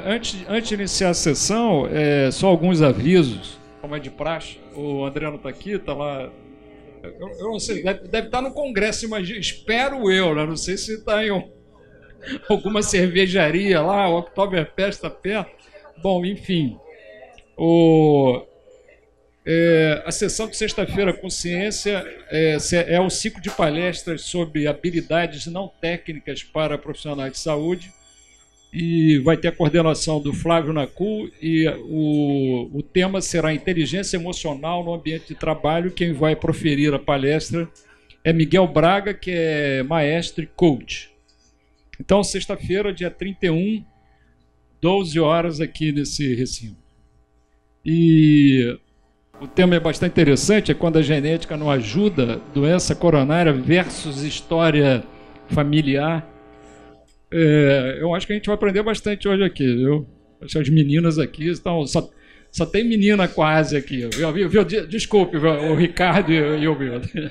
Antes de iniciar a sessão, só alguns avisos, como é de praxe. O André não está aqui, está lá. Eu não sei, deve estar no Congresso, imagina, espero eu, né? Não sei se está em alguma cervejaria lá, o Oktoberfest está perto. Bom, enfim. A sessão de sexta-feira com ciência é o ciclo de palestras sobre habilidades não técnicas para profissionais de saúde, e vai ter a coordenação do Flávio Nacul, e o tema será inteligência emocional no ambiente de trabalho. Quem vai proferir a palestra é Miguel Braga, que é maestro e coach. Então, sexta-feira, dia 31, 12 horas aqui nesse recinto. E o tema é bastante interessante, é quando a genética não ajuda, doença coronária versus história familiar. Eu acho que a gente vai aprender bastante hoje aqui, viu? As meninas aqui estão... Só tem menina quase aqui, viu? Desculpe, o Ricardo e o Milton.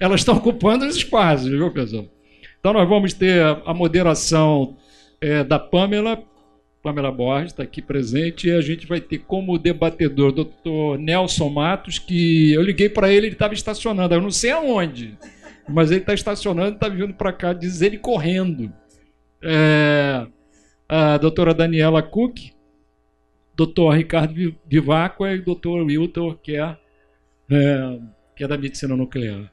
Elas estão ocupando os espaços, viu, pessoal? Então nós vamos ter a moderação da Pamela Borges, está aqui presente, e a gente vai ter como debatedor o Dr. Nelson Matos, que eu liguei para ele estava estacionando, eu não sei aonde, mas ele está estacionando, está vindo para cá, diz ele correndo. A doutora Daniela Cook, doutor Ricardo Vivaco e o doutor Wilton, que é da medicina nuclear.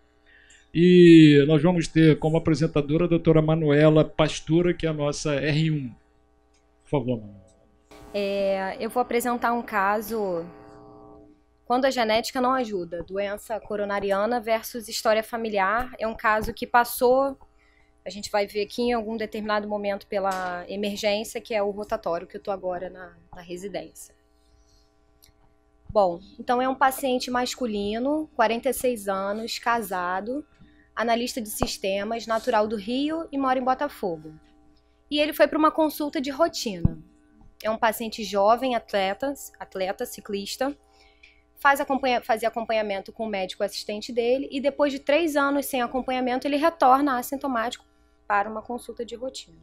E nós vamos ter como apresentadora a doutora Manuela Pastura, que é a nossa R1. Por favor, Manuela. Eu vou apresentar um caso quando a genética não ajuda, doença coronariana versus história familiar. É um caso que passou, a gente vai ver aqui em algum determinado momento pela emergência, que é o rotatório, que eu estou agora na residência. Bom, então é um paciente masculino, 46 anos, casado, analista de sistemas, natural do Rio e mora em Botafogo. E ele foi para uma consulta de rotina. É um paciente jovem, atleta, ciclista, fazia acompanhamento com o médico assistente dele, e depois de 3 anos sem acompanhamento, ele retorna assintomático para uma consulta de rotina.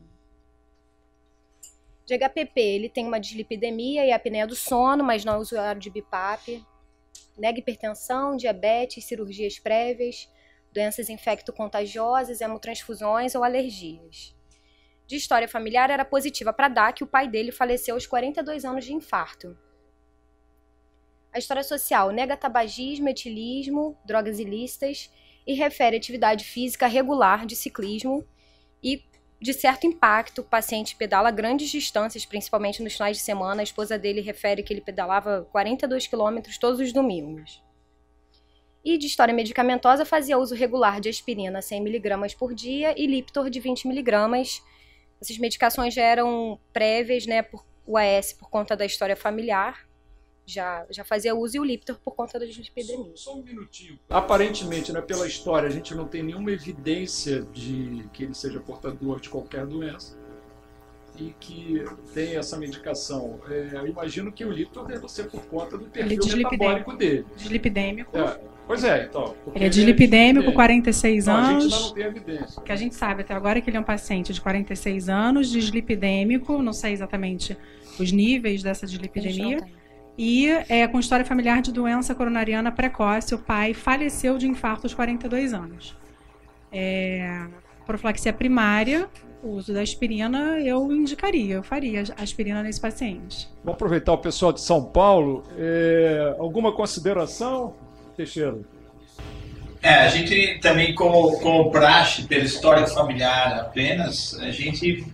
De HPP, ele tem uma dislipidemia e apneia do sono, mas não é usuário de BiPAP, nega hipertensão, diabetes, cirurgias prévias, doenças infecto-contagiosas, hemotransfusões ou alergias. De história familiar, era positiva para dar que o pai dele faleceu aos 42 anos de infarto. A história social nega tabagismo, etilismo, drogas ilícitas e refere atividade física regular de ciclismo e de certo impacto. O paciente pedala grandes distâncias, principalmente nos finais de semana. A esposa dele refere que ele pedalava 42 quilômetros todos os domingos. E de história medicamentosa, fazia uso regular de aspirina 100 mg por dia e Lipitor de 20 mg. Essas medicações já eram prévias, né, por UAS por conta da história familiar. Já fazia uso, e o Lipitor por conta da dislipidemia. Só um minutinho. Aparentemente, né, pela história, a gente não tem nenhuma evidência de que ele seja portador de qualquer doença e que tem essa medicação. Eu imagino que o Lipitor deve ser por conta do perfil metabólico dele. Dislipidêmico. Pois é, então. Ele é dislipidêmico, 46 anos. A gente ainda não tem evidência. Que a gente sabe até agora que ele é um paciente de 46 anos, dislipidêmico, não sei exatamente os níveis dessa dislipidemia. E com história familiar de doença coronariana precoce, o pai faleceu de infarto aos 42 anos. Profilaxia primária, o uso da aspirina, eu faria aspirina nesse paciente. Vamos aproveitar o pessoal de São Paulo. Alguma consideração, Teixeira? A gente também, como praxe, pela história familiar apenas, a gente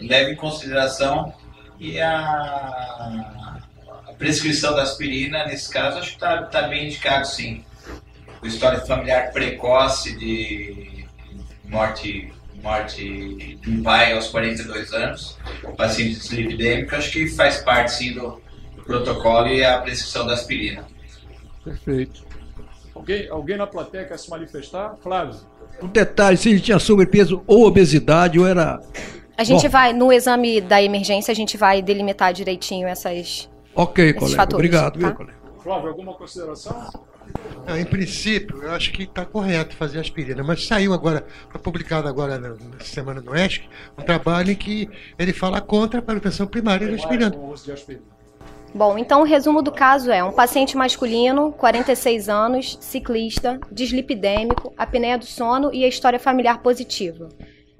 leva em consideração que a prescrição da aspirina, nesse caso, acho que está bem indicado, sim. A história familiar precoce de morte de um pai aos 42 anos, paciente dislipidêmico, acho que faz parte, sim, do protocolo e a prescrição da aspirina. Perfeito. Alguém na plateia quer se manifestar? Flávio? Um detalhe, se ele tinha sobrepeso ou obesidade, ou era... A gente vai, no exame da emergência, a gente vai delimitar direitinho esses Ok, colega. fatores, obrigado, tá? viu, colega? Flávio, alguma consideração? Não, em princípio, eu acho que está correto fazer aspirina, mas saiu agora, foi publicado agora na semana no ESC, um trabalho em que ele fala contra a prevenção primária da aspirina. Bom, então o resumo do caso é um paciente masculino, 46 anos, ciclista, dislipidêmico, apneia do sono e a história familiar positiva.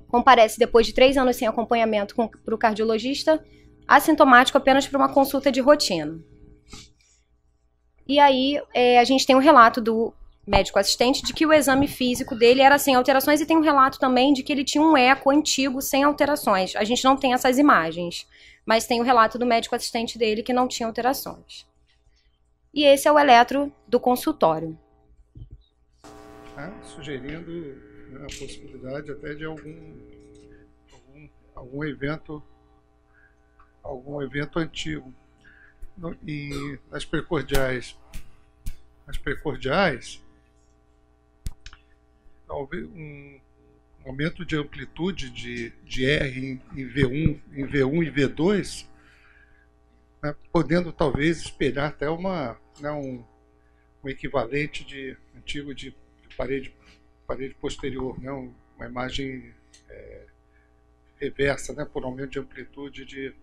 Comparece depois de 3 anos sem acompanhamento para o cardiologista, assintomático apenas para uma consulta de rotina. E aí a gente tem um relato do médico assistente de que o exame físico dele era sem alterações e tem um relato também de que ele tinha um eco antigo sem alterações. A gente não tem essas imagens, mas tem o relato do médico assistente dele que não tinha alterações. E esse é o eletro do consultório. Sugerindo a possibilidade até de algum evento antigo. E as precordiais, talvez um aumento de amplitude de R em V1 e V2, né, podendo talvez espelhar até um equivalente antigo de parede posterior, né, uma imagem reversa, né, por aumento de amplitude de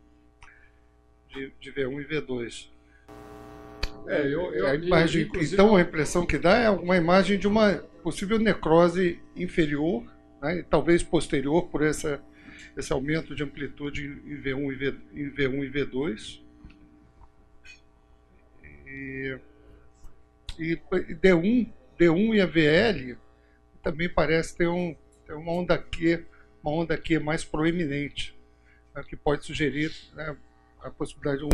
V1 e V2. Então a impressão que dá é uma imagem de uma possível necrose inferior, né, talvez posterior por esse aumento de amplitude em V1 e V2. E D1 e a VL também parece ter uma onda Q mais proeminente, né, que pode sugerir, né, a possibilidade de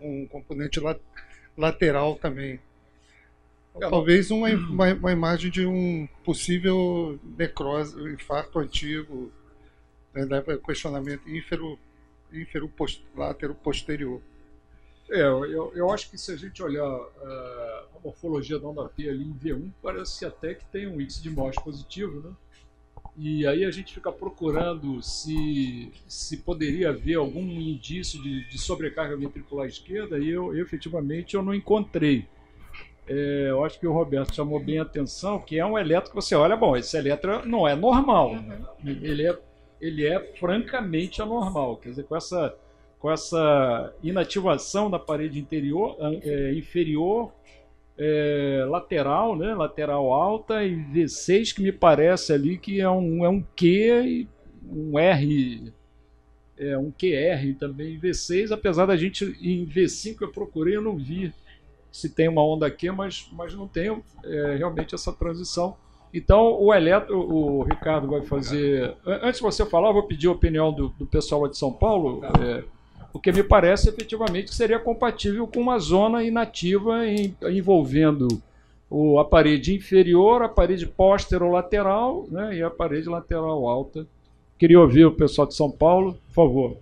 um componente lateral também. Talvez uma imagem de um possível necrose, infarto antigo, né, questionamento ínfero-látero posterior. Eu acho que se a gente olhar a morfologia da onda P ali em V1, parece até que tem um índice de Morse positivo, né? E aí a gente fica procurando se poderia haver algum indício de sobrecarga ventricular esquerda, e efetivamente eu não encontrei. Eu acho que o Roberto chamou bem a atenção, que é um eletro que você olha, bom, esse eletro não é normal, ele é francamente anormal, quer dizer, com essa inativação da parede inferior, lateral, né? Lateral alta, e V6 que me parece ali que é um Q e um R, um QR também V6, apesar da gente em V5 eu procurei, eu não vi se tem uma onda Q, mas não tem realmente essa transição. Então o Ricardo vai fazer. Antes de você falar, eu vou pedir a opinião do pessoal lá de São Paulo. O que me parece efetivamente que seria compatível com uma zona inativa envolvendo a parede inferior, a parede posterolateral, né, e a parede lateral alta. Queria ouvir o pessoal de São Paulo, por favor.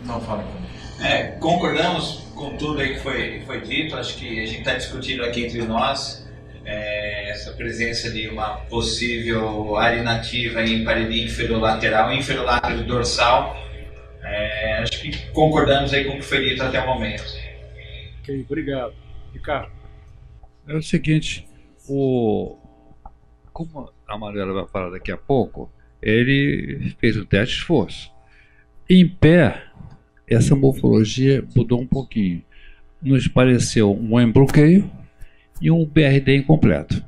Não fala comigo. Concordamos com tudo aí que foi dito. Acho que a gente está discutindo aqui entre nós essa presença de uma possível área inativa em parede inferolateral, inferolátero dorsal. Acho que concordamos aí com o que foi dito até o momento. Ok, obrigado. Ricardo. É o seguinte, como a Manuela vai falar daqui a pouco, ele fez um teste de esforço. Em pé, essa morfologia mudou um pouquinho. Nos pareceu um embloqueio e um BRD incompleto.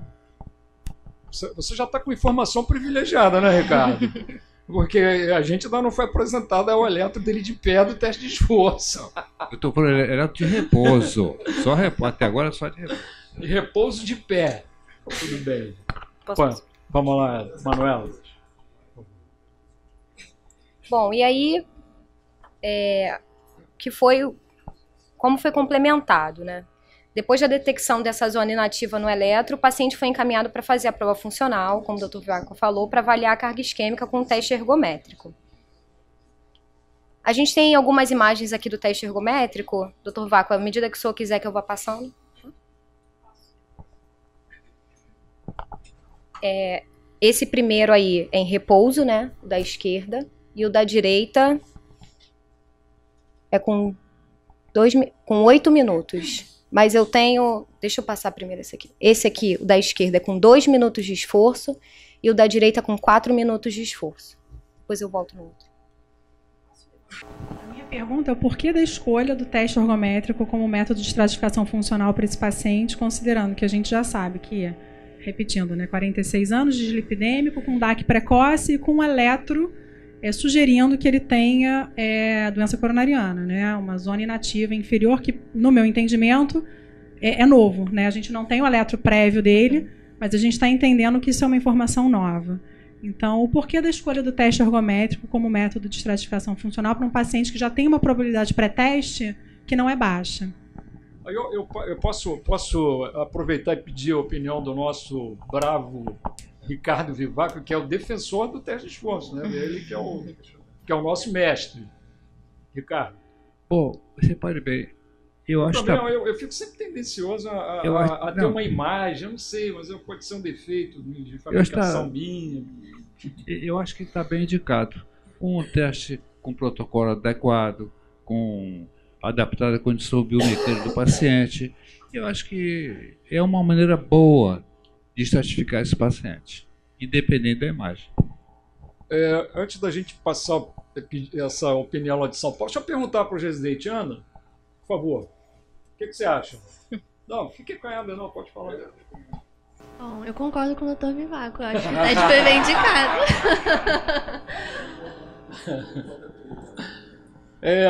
Você já está com informação privilegiada, né, Ricardo? Porque a gente ainda não foi apresentado ao eletro dele de pé do teste de esforço. Eu estou falando eletro de repouso. Até agora só de repouso. De repouso de pé. Tudo bem. Vamos lá, Manuela. Bom, e aí, como foi complementado, né? Depois da detecção dessa zona inativa no eletro, o paciente foi encaminhado para fazer a prova funcional, como o Dr. Vaco falou, para avaliar a carga isquêmica com um teste ergométrico. A gente tem algumas imagens aqui do teste ergométrico. Dr. Vaco, à medida que o senhor quiser que eu vá passando. Esse primeiro aí é em repouso, né, o da esquerda, e o da direita é com 8 minutos. Mas eu tenho... Deixa eu passar primeiro esse aqui. Esse aqui, o da esquerda, é com 2 minutos de esforço e o da direita com 4 minutos de esforço. Depois eu volto no outro. A minha pergunta é o porquê da escolha do teste ergométrico como método de estratificação funcional para esse paciente, considerando que a gente já sabe que, repetindo, né, 46 anos de dislipidêmico, com DAC precoce e com eletro sugerindo que ele tenha doença coronariana, né, uma zona inativa inferior que, no meu entendimento, é novo. Né? A gente não tem o eletro prévio dele, mas a gente está entendendo que isso é uma informação nova. Então, o porquê da escolha do teste ergométrico como método de estratificação funcional para um paciente que já tem uma probabilidade pré-teste que não é baixa? Eu posso aproveitar e pedir a opinião do nosso bravo Ricardo Vivaco, que é o defensor do teste de esforço, né? Ele que é o nosso mestre. Ricardo. Bom, repare bem, eu fico sempre tendencioso a ter uma imagem, eu não sei, mas pode ser um defeito de fabricação minha. Eu acho que está bem indicado. Um teste com protocolo adequado, adaptado à condição biomecânica do paciente, eu acho que é uma maneira boa de estratificar esse paciente, independente da imagem. Antes da gente passar essa opinião lá de São Paulo, deixa eu perguntar para o residente, Ana, por favor, o que você acha? Não, fique calhada, não, pode falar. Bom, eu concordo com o Dr. Vivaco, eu acho que o teste foi bem indicado.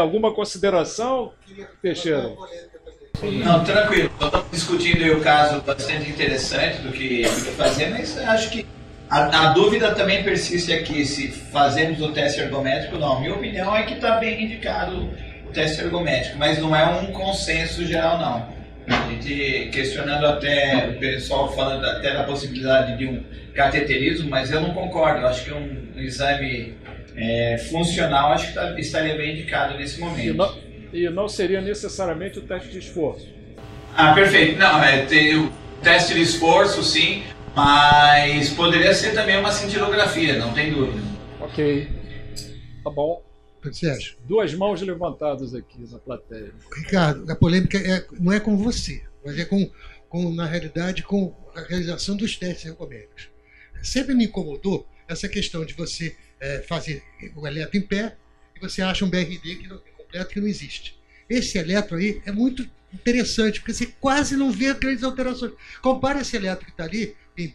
Alguma consideração, Teixeira? Não, tranquilo. Estamos discutindo aí o caso bastante interessante do que fazer, mas acho que a dúvida também persiste aqui, se fazemos o teste ergométrico ou não. Minha opinião é que está bem indicado o teste ergométrico, mas não é um consenso geral, não. A gente questionando até, o pessoal falando até da possibilidade de um cateterismo, mas eu não concordo. Eu acho que um exame funcional acho que estaria bem indicado nesse momento. E não seria necessariamente o teste de esforço. Perfeito. Não, tem o teste de esforço, sim, mas poderia ser também uma cintilografia, não tem dúvida. Ok. Tá bom. O que você acha? 2 mãos levantadas aqui na plateia. Ricardo, a polêmica não é com você, mas é na realidade, com a realização dos testes ergométricos. Sempre me incomodou essa questão de você fazer o eletro em pé e você acha um BRD completo que não existe. Esse eletro aí é muito interessante, porque você quase não vê grandes alterações. Compara esse eletro que está ali em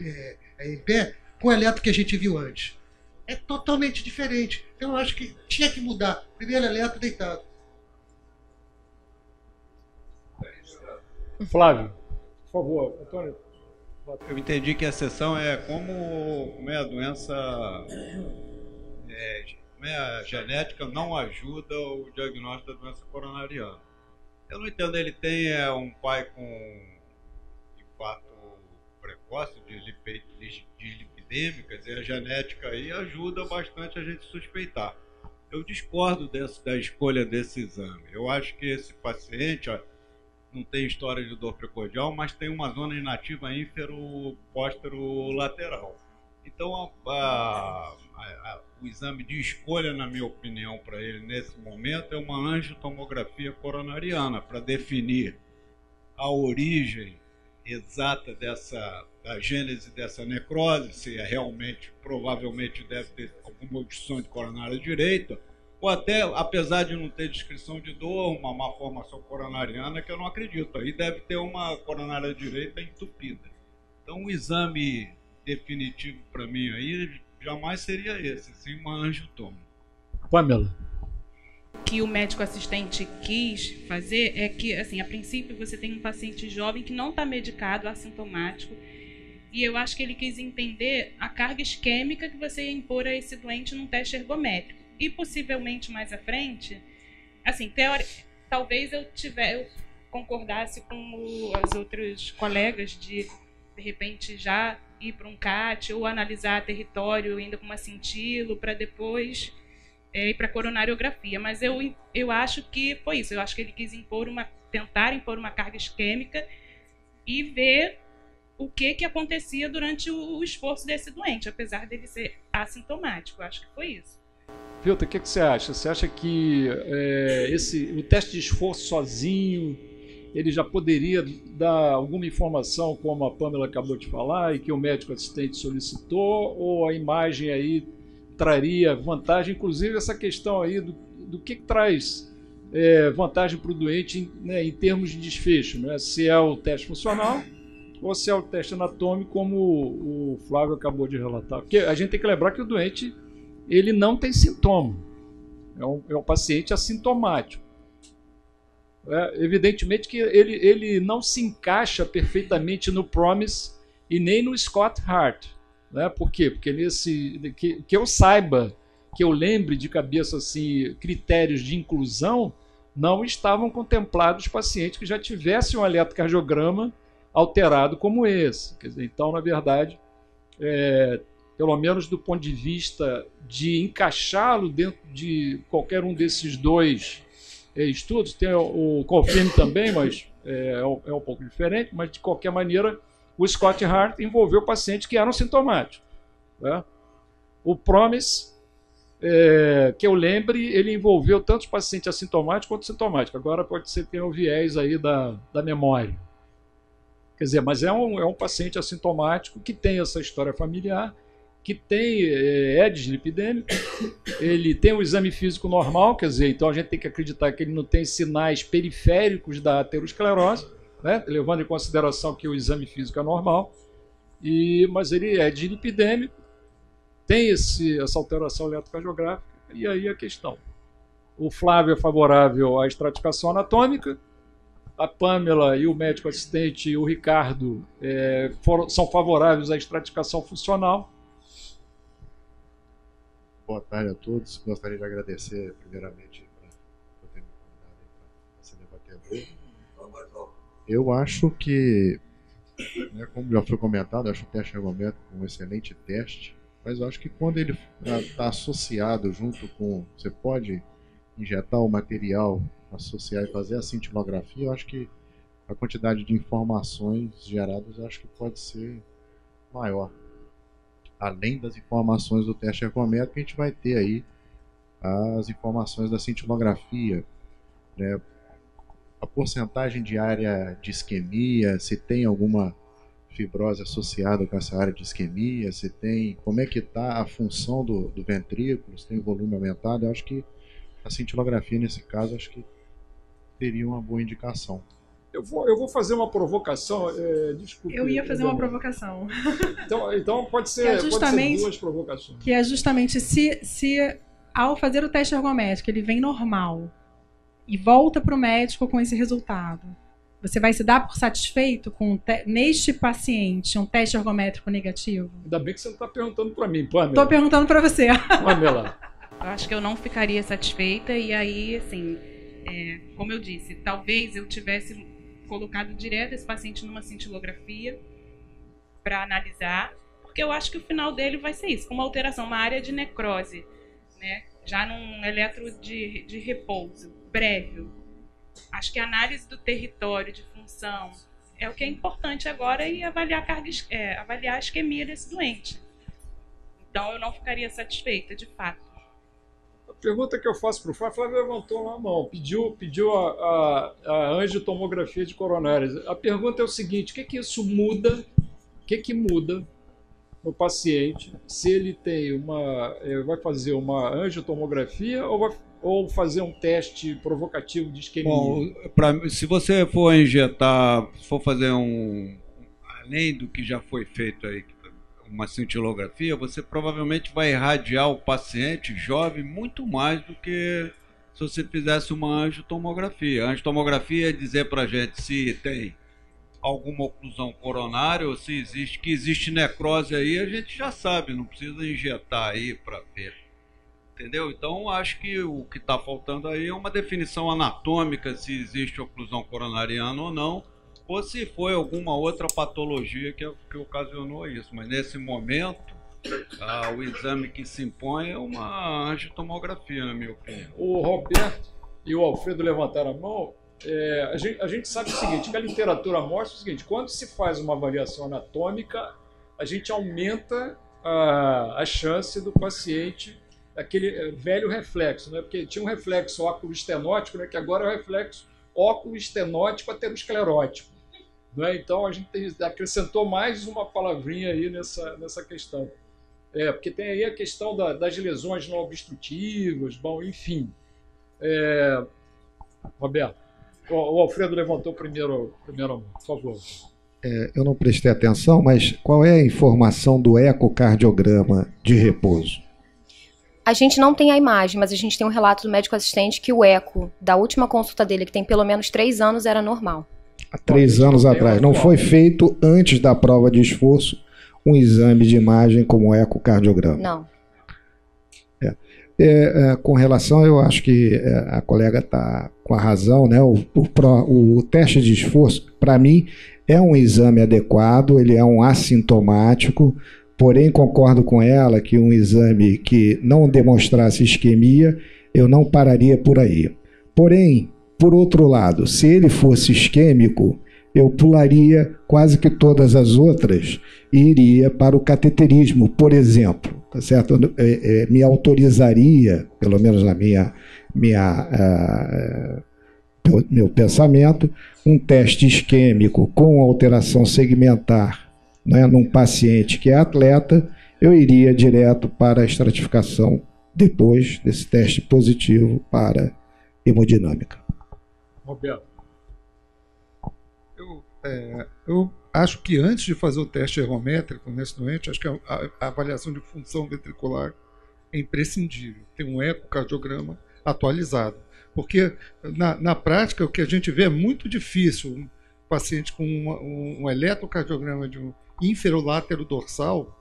pé com o eletro que a gente viu antes. É totalmente diferente. Então eu acho que tinha que mudar. Primeiro eletro deitado. Flávio, por favor, Antônio. Eu entendi que a sessão é como é a doença, a genética não ajuda o diagnóstico da doença coronariana. Eu não entendo, ele tem um pai com infarto precoce, dislipidêmico, quer dizer, a genética aí ajuda bastante a gente suspeitar. Eu discordo da escolha desse exame. Eu acho que esse paciente não tem história de dor precordial, mas tem uma zona inativa ínfero-póstero-lateral. Então, o exame de escolha, na minha opinião, para ele nesse momento é uma angiotomografia coronariana, para definir a origem exata da gênese dessa necrose, se realmente, provavelmente deve ter alguma obstrução de coronária direita, ou até, apesar de não ter descrição de dor, uma malformação coronariana, que eu não acredito. Aí deve ter uma coronária direita entupida. Então, o exame definitivo para mim aí jamais seria esse, sim uma angiotomo. Pamela. O que o médico assistente quis fazer é que, assim, a princípio você tem um paciente jovem que não está medicado, assintomático, e eu acho que ele quis entender a carga isquêmica que você ia impor a esse doente num teste ergométrico. E possivelmente mais à frente, assim, talvez eu concordasse com os outros colegas de repente já ir para um CAT ou analisar território ainda com uma cintilo para depois ir para a coronariografia. Mas eu acho que foi isso. Eu acho que ele quis tentar impor uma carga isquêmica e ver o que acontecia durante o esforço desse doente, apesar dele ser assintomático. Eu acho que foi isso. Vilta, o que você acha? Você acha que o teste de esforço sozinho ele já poderia dar alguma informação, como a Pamela acabou de falar, e que o médico assistente solicitou, ou a imagem aí traria vantagem, inclusive essa questão aí do que traz vantagem para o doente em termos de desfecho, né? Se é o teste funcional ou se é o teste anatômico, como o Flávio acabou de relatar. Porque a gente tem que lembrar que o doente ele não tem sintoma, é um paciente assintomático. Evidentemente que ele não se encaixa perfeitamente no PROMIS e nem no Scott Hart. Né? Por quê? Porque que eu saiba, que eu lembre de cabeça assim, critérios de inclusão, não estavam contemplados pacientes que já tivessem um eletrocardiograma alterado como esse. Quer dizer, então, na verdade, pelo menos do ponto de vista de encaixá-lo dentro de qualquer um desses dois estudos, tem o CONFIRM também, mas é um pouco diferente, mas de qualquer maneira, o Scott Hart envolveu pacientes que eram sintomáticos. Né? O PROMIS, que eu lembre, ele envolveu tanto os pacientes assintomáticos quanto sintomáticos. Agora pode ser que tenha o viés aí da memória. Quer dizer, mas é um paciente assintomático que tem essa história familiar, que é dislipidêmico, ele tem um exame físico normal, quer dizer, então a gente tem que acreditar que ele não tem sinais periféricos da aterosclerose, né, levando em consideração que o exame físico é normal, mas ele é dislipidêmico, tem essa alteração eletrocardiográfica, e aí a questão. O Flávio é favorável à estratificação anatômica, a Pamela e o médico assistente e o Ricardo são favoráveis à estratificação funcional. Boa tarde a todos. Gostaria de agradecer, primeiramente, por ter me convidado para esse debatedor. Eu acho que, como já foi comentado, eu acho o teste ergométrico um excelente teste, mas eu acho que quando ele está associado junto com... Você pode injetar o material, associar e fazer a cintilografia, eu acho que a quantidade de informações geradas eu acho que pode ser maior. Além das informações do teste ergométrico, a gente vai ter aí as informações da cintilografia, né? A porcentagem de área de isquemia, se tem alguma fibrose associada com essa área de isquemia, se tem, como é que está a função do ventrículo, se tem volume aumentado. Eu acho que a cintilografia, nesse caso, acho que teria uma boa indicação. Eu vou fazer uma provocação. Desculpe. Eu ia fazer uma provocação. Então pode ser duas provocações. Que é justamente se ao fazer o teste ergométrico ele vem normal e volta para o médico com esse resultado, você vai se dar por satisfeito com neste paciente um teste ergométrico negativo? Ainda bem que você não está perguntando para mim, Pamela. Estou perguntando para você. Pamela. Eu acho que eu não ficaria satisfeita e aí, assim, como eu disse, talvez eu tivesse colocado direto esse paciente numa cintilografia para analisar, porque eu acho que o final dele vai ser isso, com uma alteração, uma área de necrose, né? Já num eletro de repouso prévio. Acho que a análise do território de função é o que é importante agora e avaliar avaliar a isquemia desse doente. Então eu não ficaria satisfeita, de fato. A pergunta que eu faço para o Flávio levantou a mão, pediu a angiotomografia de coronárias. A pergunta é o seguinte: o que isso muda? O que muda no paciente se ele tem vai fazer uma angiotomografia ou fazer um teste provocativo de isquemia? Bom, se você for injetar, for fazer além do que já foi feito aí, uma cintilografia, você provavelmente vai irradiar o paciente jovem muito mais do que se você fizesse uma angiotomografia. A angiotomografia é dizer para a gente se tem alguma oclusão coronária ou se existe necrose aí, a gente já sabe, não precisa injetar aí para ver. Entendeu? Então, acho que o que está faltando aí é uma definição anatômica, se existe oclusão coronariana ou não, ou se foi alguma outra patologia que ocasionou isso. Mas nesse momento, o exame que se impõe é uma angiotomografia, na minha opinião. O Roberto e o Alfredo levantaram a mão. A gente sabe o seguinte, que a literatura mostra o seguinte: quando se faz uma avaliação anatômica, a gente aumenta a chance do paciente, aquele velho reflexo, né? Porque tinha um reflexo óculo estenótico, né? Que agora é o reflexo óculo estenótico aterosclerótico. Né? Então, a gente acrescentou mais uma palavrinha aí nessa questão. Porque tem aí a questão das lesões não obstrutivas, bom, enfim. Roberto, o Alfredo levantou primeiro a mão, por favor. Eu não prestei atenção, mas qual é a informação do ecocardiograma de repouso? A gente não tem a imagem, mas a gente tem um relato do médico assistente que o eco da última consulta dele, que tem pelo menos 3 anos, era normal. Há 3 anos atrás. Não foi feito antes da prova de esforço um exame de imagem como ecocardiograma? Não. Com relação, eu acho que a colega está com a razão, né? O teste de esforço, para mim, é um exame adequado, ele é um assintomático, porém concordo com ela que um exame que não demonstrasse isquemia, eu não pararia por aí. Porém, por outro lado, se ele fosse isquêmico, eu pularia quase que todas as outras e iria para o cateterismo, por exemplo, tá certo? Me autorizaria, pelo menos na meu pensamento, um teste isquêmico com alteração segmentar, né, num paciente que é atleta, eu iria direto para a estratificação depois desse teste positivo para hemodinâmica. Roberto. Eu acho que antes de fazer o teste ergométrico nesse doente, acho que a avaliação de função ventricular é imprescindível. Tem um ecocardiograma atualizado. Porque na prática o que a gente vê é muito difícil um paciente com um eletrocardiograma de um inferolátero dorsal,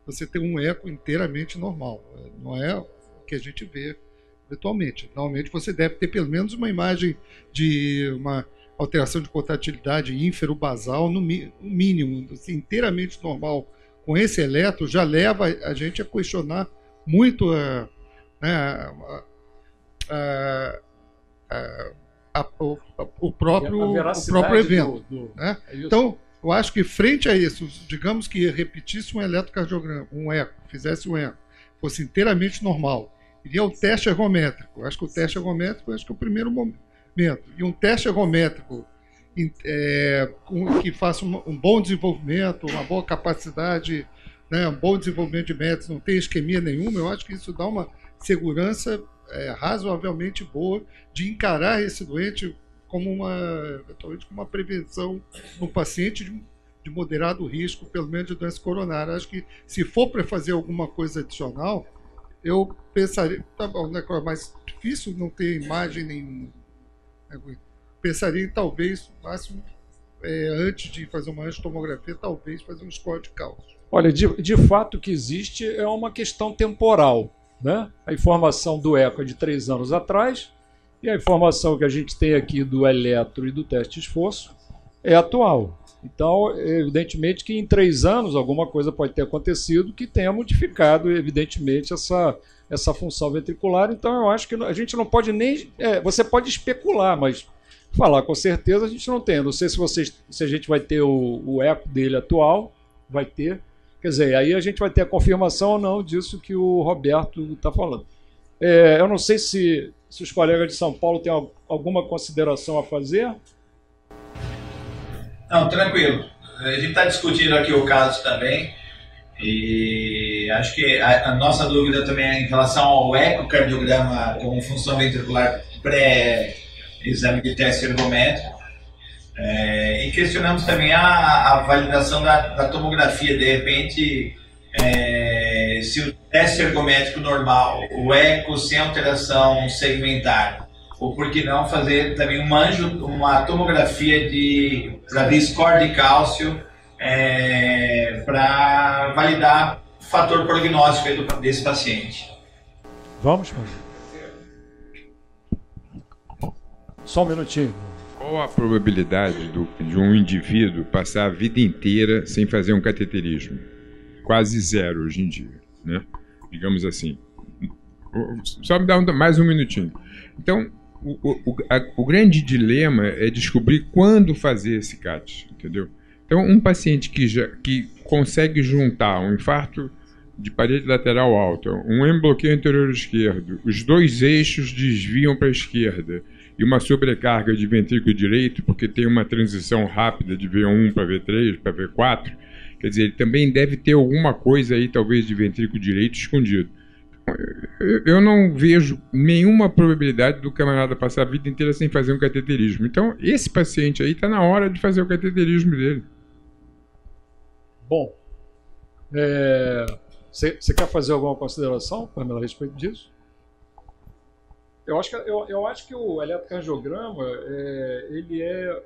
você tem um eco inteiramente normal. Não é o que a gente vê habitualmente. Normalmente você deve ter pelo menos uma imagem de uma alteração de contratilidade ínfero-basal, no mínimo, assim, inteiramente normal. Com esse eletro, já leva a gente a questionar muito o próprio evento. Né? Então, eu acho que frente a isso, digamos que repetisse um eletrocardiograma, um eco, fizesse um eco, fosse inteiramente normal, iria ao teste ergométrico. Eu acho que o teste ergométrico é o primeiro momento. E um teste ergométrico que faça um bom desenvolvimento, uma boa capacidade, né, um bom desenvolvimento de métodos, não tem isquemia nenhuma, eu acho que isso dá uma segurança razoavelmente boa de encarar esse doente como uma prevenção no paciente de moderado risco, pelo menos de doença coronária. Acho que se for para fazer alguma coisa adicional, eu pensaria, tá bom, né, é mais difícil não ter imagem nenhuma. Pensaria em talvez, máximo, antes de fazer uma angiotomografia, talvez fazer um score de cálcio. Olha, de fato o que existe é uma questão temporal, né? A informação do eco é de 3 anos atrás e a informação que a gente tem aqui do eletro e do teste de esforço é atual. Então, evidentemente que em 3 anos alguma coisa pode ter acontecido que tenha modificado, evidentemente, essa função ventricular. Então, eu acho que a gente não pode nem... você pode especular, mas falar com certeza a gente não tem. Eu não sei se a gente vai ter o eco dele atual, vai ter. Quer dizer, aí a gente vai ter a confirmação ou não disso que o Roberto está falando. Eu não sei se os colegas de São Paulo têm alguma consideração a fazer. Não, tranquilo. A gente está discutindo aqui o caso também. E acho que a nossa dúvida também é em relação ao ecocardiograma como função ventricular pré-exame de teste ergométrico. E questionamos também a validação da tomografia. De repente, se o teste ergométrico normal, o eco sem alteração segmentar, ou por que não fazer também uma tomografia para ver score de cálcio, para validar o fator prognóstico desse paciente. Vamos, só um minutinho. Qual a probabilidade de um indivíduo passar a vida inteira sem fazer um cateterismo? Quase zero hoje em dia, né? Digamos assim. Só me dá mais um minutinho. Então, o grande dilema é descobrir quando fazer esse CAT, entendeu? Então, um paciente que consegue juntar um infarto de parede lateral alta, um hemobloqueio anterior esquerdo, os 2 eixos desviam para a esquerda e uma sobrecarga de ventrículo direito, porque tem uma transição rápida de V1 para V3, para V4, quer dizer, ele também deve ter alguma coisa aí, talvez, de ventrículo direito escondido. Eu não vejo nenhuma probabilidade do camarada passar a vida inteira sem fazer um cateterismo. Então, esse paciente aí está na hora de fazer o cateterismo dele. Bom, você quer fazer alguma consideração, Pamela, a respeito disso? Eu acho que o eletrocardiograma ele é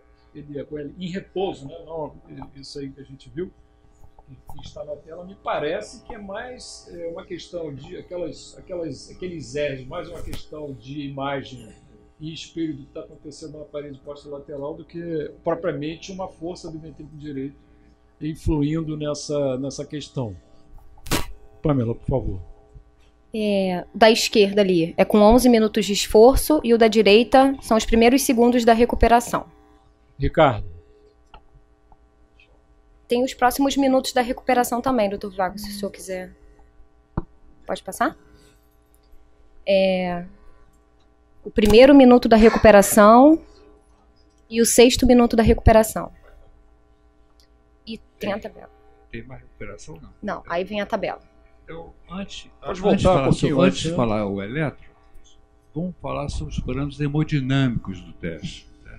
em repouso, né? Não, isso aí que a gente viu, que está na tela, me parece que é mais uma questão de aqueles R's, mais uma questão de imagem e espelho do que está acontecendo na parede posterolateral do que propriamente uma força do ventrículo direito influindo nessa questão. Pamela, por favor. Da esquerda ali é com 11 minutos de esforço e o da direita são os primeiros segundos da recuperação. Ricardo. Tem os próximos minutos da recuperação também, Dr. Vago, se o senhor quiser. Pode passar? O primeiro minuto da recuperação e o 6º minuto da recuperação. E tem a tabela. Tem mais recuperação, não? Não, aí vem a tabela. Então, antes de falar o eletro, vamos falar sobre os parâmetros hemodinâmicos do teste. Né?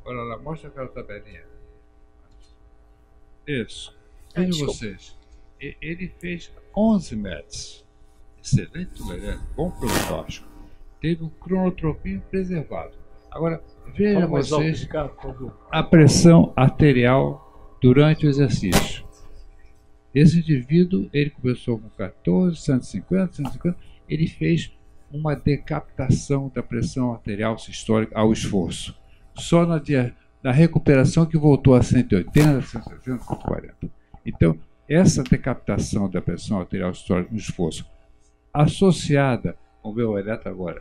Olha lá, mostra aquela tabelinha. Isso. Vejam vocês. Ele fez 11 METs. Excelente eletro, bom prognóstico. Teve um cronotropinho preservado. Agora, vejam vocês a pressão arterial durante o exercício. Esse indivíduo, ele começou com 14, 150, ele fez uma decapitação da pressão arterial sistólica ao esforço. Só na recuperação que voltou a 180, 160, 140. Então, essa decapitação da pressão arterial sistólica no esforço, associada, vamos ver o eletro agora,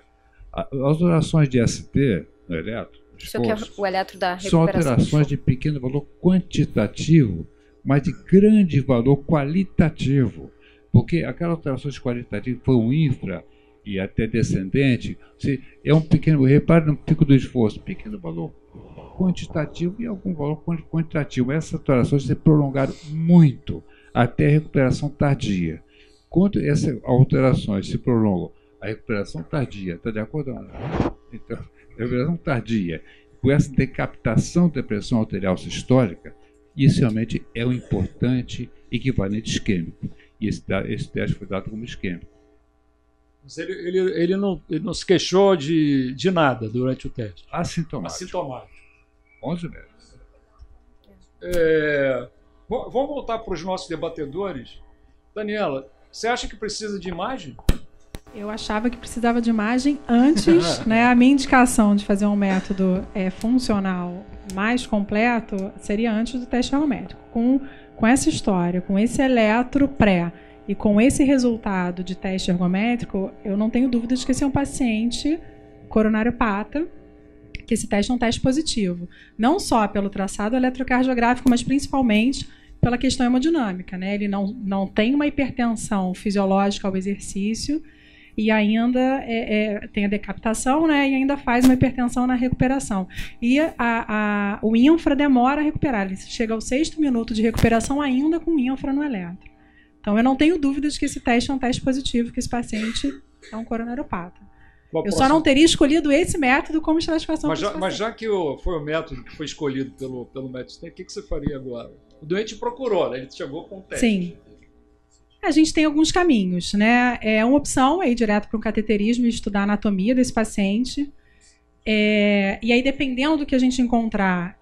as alterações de ST no eletro, isso aqui é o eletro da recuperação. São alterações de pequeno valor quantitativo, mas de grande valor qualitativo. Porque aquela alteração de qualitativo foi um infra e até descendente, é um pequeno, repare no pico do esforço, pequeno valor quantitativo e algum valor quantitativo. Essas alterações se prolongaram muito até a recuperação tardia. Quando essas alterações se prolongam, a recuperação tardia, está de acordo? Então, a recuperação tardia, com essa decapitação da pressão arterial sistólica, isso realmente é um importante equivalente isquêmico. E esse teste foi dado como isquêmico. Mas ele não se queixou de nada durante o teste? Assintomático. 11 meses. Vamos voltar para os nossos debatedores. Daniela, você acha que precisa de imagem? Eu achava que precisava de imagem antes, né? A minha indicação de fazer um método funcional mais completo seria antes do teste ergométrico. Com essa história, com esse eletro pré e com esse resultado de teste ergométrico, eu não tenho dúvida de que esse é um paciente coronariopata, que esse teste é um teste positivo. Não só pelo traçado eletrocardiográfico, mas principalmente pela questão hemodinâmica, né? Ele não tem uma hipertensão fisiológica ao exercício e ainda tem a decapitação, né? E ainda faz uma hipertensão na recuperação. E o infra demora a recuperar. Ele chega ao 6º minuto de recuperação ainda com infra no eletro. Então, eu não tenho dúvida de que esse teste é um teste positivo, que esse paciente é um coronariopata. Eu só não teria escolhido esse método como estratificação. Mas já que foi o método que foi escolhido pelo médico, o que você faria agora? O doente procurou, né? Ele chegou com o teste. Sim. A gente tem alguns caminhos, né? Uma opção é ir direto para um cateterismo e estudar a anatomia desse paciente. E aí, dependendo do que a gente encontrar,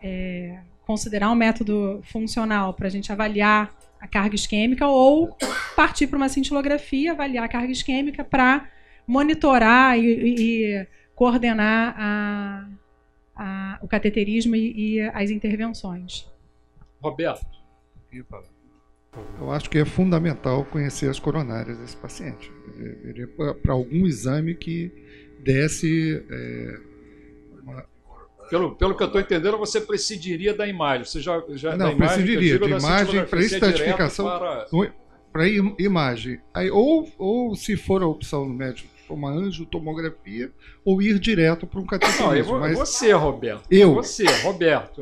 considerar um método funcional para a gente avaliar a carga isquêmica ou partir para uma cintilografia, avaliar a carga isquêmica para monitorar e coordenar o cateterismo e as intervenções. Roberto. Eu acho que é fundamental conhecer as coronárias desse paciente. Para algum exame que desse Pelo que eu estou entendendo, você prescindiria da imagem. Você já não, prescindiria de imagem para estratificação, para imagem. Aí, ou se for a opção do médico para uma angiotomografia ou ir direto para um cateterismo. Não, você, Roberto. Eu? Você,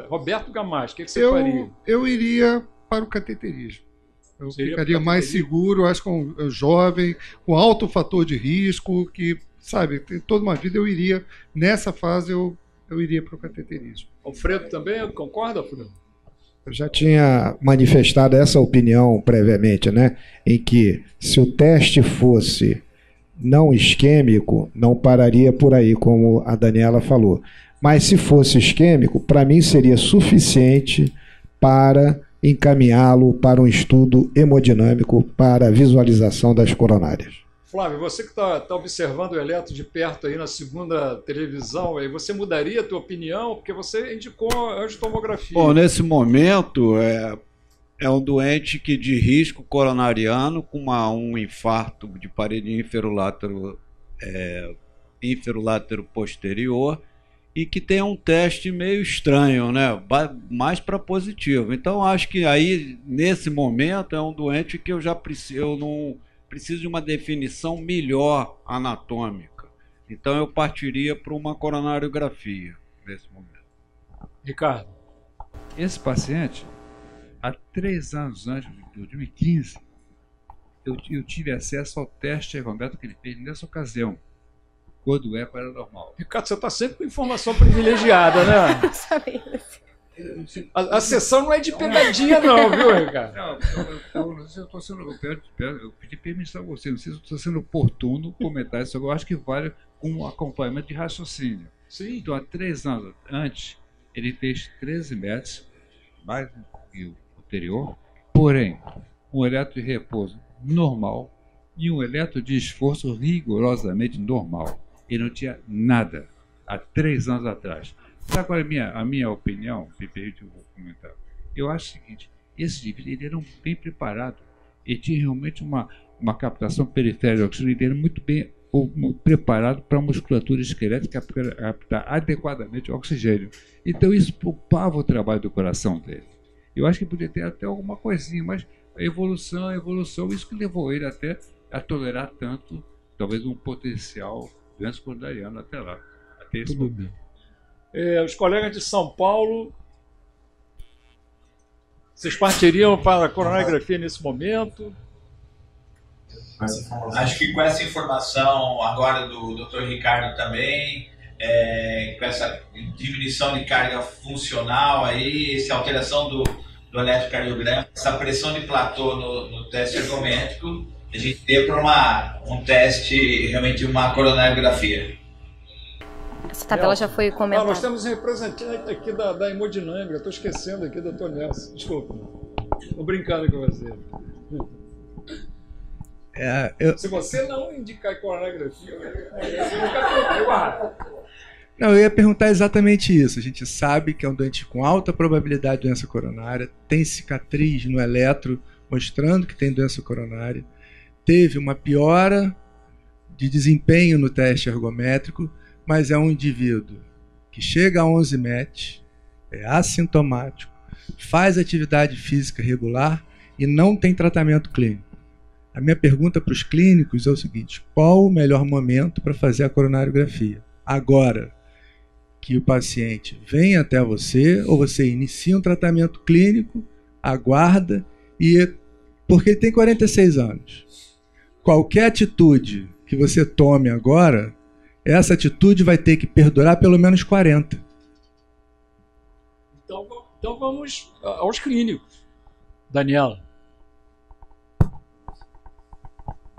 Roberto Gamacho, o que você faria? Eu iria para o cateterismo. Eu Você ficaria mais seguro, acho que um jovem, com alto fator de risco, que, sabe, tem toda uma vida eu iria, nessa fase eu iria para o cateterismo. Alfredo também, concorda, Alfredo? Eu já tinha manifestado essa opinião previamente, né? Em que se o teste fosse não isquêmico, não pararia por aí, como a Daniela falou. Mas se fosse isquêmico, para mim seria suficiente para encaminhá-lo para um estudo hemodinâmico para a visualização das coronárias. Flávio, você que está observando o eletro de perto aí na segunda televisão, aí você mudaria a tua opinião? Porque você indicou a angiotomografia. Bom, nesse momento é um doente que de risco coronariano com um infarto de parede inferolátero posterior e que tem um teste meio estranho, né? Mais para positivo. Então acho que aí nesse momento é um doente que eu não preciso de uma definição melhor anatômica. Então eu partiria para uma coronariografia nesse momento. Ricardo. Esse paciente, há 3 anos antes de 2015, eu tive acesso ao teste ergométrico que ele fez nessa ocasião, quando é paranormal. Ricardo, você está sempre com informação privilegiada, né? A sessão não é de pegadinha, não, viu, Ricardo? Eu pedi permissão a você, não sei se estou sendo oportuno comentar isso, eu acho que vale um acompanhamento de raciocínio. Sim. Então, há 3 anos antes, ele fez 13 metros, mais do que o anterior, porém, um eletro de repouso normal e um eletro de esforço rigorosamente normal. Ele não tinha nada há 3 anos atrás. Sabe qual é a minha opinião? Me permite, eu vou comentar. Eu acho o seguinte, esse indivíduo ele era bem preparado. Ele tinha realmente uma captação periférica de oxigênio, ele era muito bem preparado para a musculatura esquelética captar adequadamente o oxigênio. Então isso poupava o trabalho do coração dele. Eu acho que podia ter até alguma coisinha, mas a evolução, isso que levou ele até a tolerar tanto, talvez um potencial doença coronariana até lá. Até esse momento. Os colegas de São Paulo, vocês partiriam para a coronariografia nesse momento? Acho que com essa informação agora do Dr. Ricardo também, com essa diminuição de carga funcional aí, essa alteração do eletrocardiograma, essa pressão de platô no teste ergométrico, a gente ter para um teste realmente de uma coronariografia. Essa tabela já foi comentada. Nós temos um representante aqui da hemodinâmica. Estou esquecendo aqui, doutor Nelson. Desculpa. Estou brincando com você. Se você não indicar coronariografia, você nunca Não, eu ia perguntar exatamente isso. A gente sabe que é um doente com alta probabilidade de doença coronária, tem cicatriz no eletro mostrando que tem doença coronária, teve uma piora de desempenho no teste ergométrico, mas é um indivíduo que chega a 11 MET, é assintomático, faz atividade física regular e não tem tratamento clínico. A minha pergunta para os clínicos é o seguinte: qual o melhor momento para fazer a coronariografia? Agora que o paciente vem até você, ou você inicia um tratamento clínico, aguarda, porque ele tem 46 anos. Qualquer atitude que você tome agora, essa atitude vai ter que perdurar pelo menos 40. Então vamos aos clínicos. Daniela.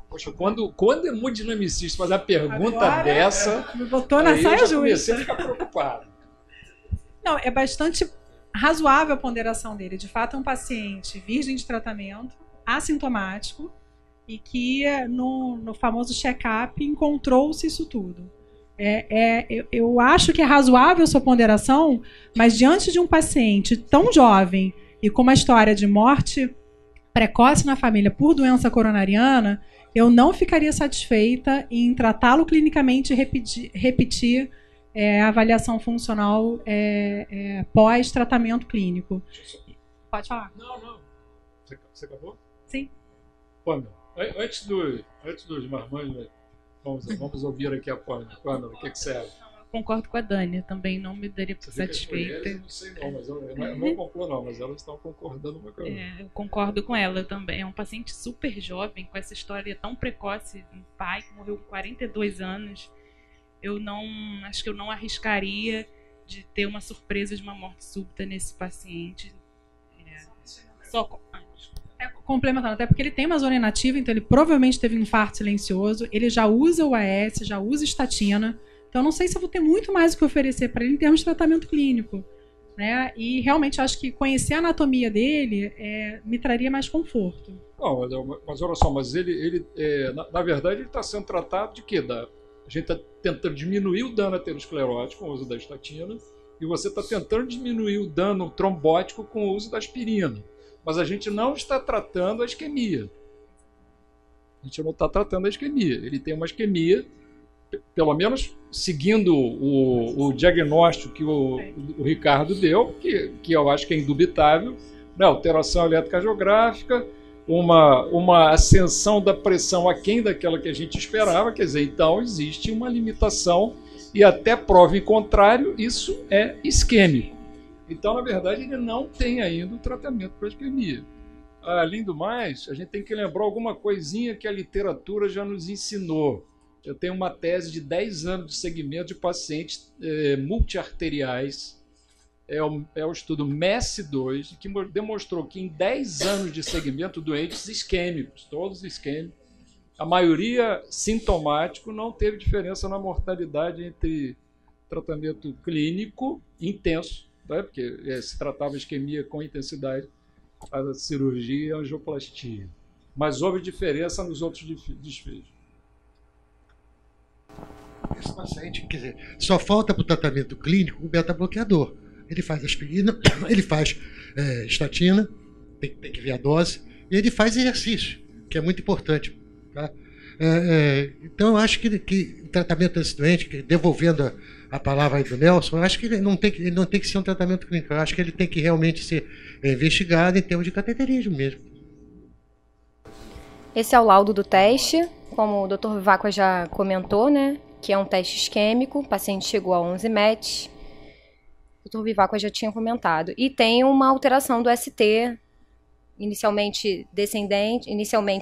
Poxa, quando o hemodinamicista faz a pergunta agora, dessa, me botou na saia justa. Comecei a ficar preocupado. Não, é bastante razoável a ponderação dele. De fato, é um paciente virgem de tratamento, assintomático, e que no famoso check-up encontrou-se isso tudo. Eu acho que é razoável a sua ponderação, mas diante de um paciente tão jovem e com uma história de morte precoce na família por doença coronariana, eu não ficaria satisfeita em tratá-lo clinicamente e repetir a avaliação funcional pós-tratamento clínico. Pode falar. Não. Você acabou? Sim. Pô, antes dos marmanjos, Vamos ouvir aqui a Pâmela. Pâmela, o que você acha? Concordo com a Dani, eu também não me daria por Você satisfeita. Eu não sei não, mas eu não concluo não, mas elas estão concordando uma coisa. Eu concordo com ela também. É um paciente super jovem, com essa história tão precoce, um pai que morreu com 42 anos. Acho que eu não arriscaria de ter uma surpresa de uma morte súbita nesse paciente. Complementando, até porque ele tem uma zona inativa, então ele provavelmente teve um infarto silencioso, ele já usa o AS, já usa estatina. Então, não sei se eu vou ter muito mais o que oferecer para ele em termos de tratamento clínico, né? E realmente acho que conhecer a anatomia dele me traria mais conforto. Não, mas olha só, mas ele na verdade, ele está sendo tratado de quê? A gente está tentando diminuir o dano aterosclerótico com o uso da estatina e você está tentando diminuir o dano trombótico com o uso da aspirina. Mas a gente não está tratando a isquemia. A gente não está tratando a isquemia. Ele tem uma isquemia, pelo menos seguindo o diagnóstico que o Ricardo deu, que eu acho que é indubitável, né? Alteração eletrocardiográfica, uma ascensão da pressão aquém daquela que a gente esperava, quer dizer, então existe uma limitação e até prova em contrário, isso é isquêmico. Então, na verdade, ele não tem ainda o tratamento para a isquemia. Além do mais, a gente tem que lembrar alguma coisinha que a literatura já nos ensinou. Eu tenho uma tese de 10 anos de segmento de pacientes multiarteriais. É o estudo MESS2, que demonstrou que em 10 anos de segmento, doentes isquêmicos, todos isquêmicos, a maioria sintomático, não teve diferença na mortalidade entre tratamento clínico intenso, né, porque se tratava isquemia com intensidade, a cirurgia e a angioplastia. Mas houve diferença nos outros desfechos. Esse paciente, quer dizer, só falta para o tratamento clínico o beta-bloqueador. Ele faz aspirina, ele faz estatina, tem que ver a dose, e ele faz exercício, que é muito importante. Tá? Então, eu acho que o tratamento desse doente, devolvendo a palavra aí do Nelson, eu acho que ele não tem que ser um tratamento clínico, eu acho que ele tem que realmente ser investigado em termos de cateterismo mesmo. Esse é o laudo do teste, como o Dr. Vivacqua já comentou, né? Que é um teste isquêmico, o paciente chegou a 11 METs, o Dr. Vivacqua já tinha comentado. E tem uma alteração do ST, inicialmente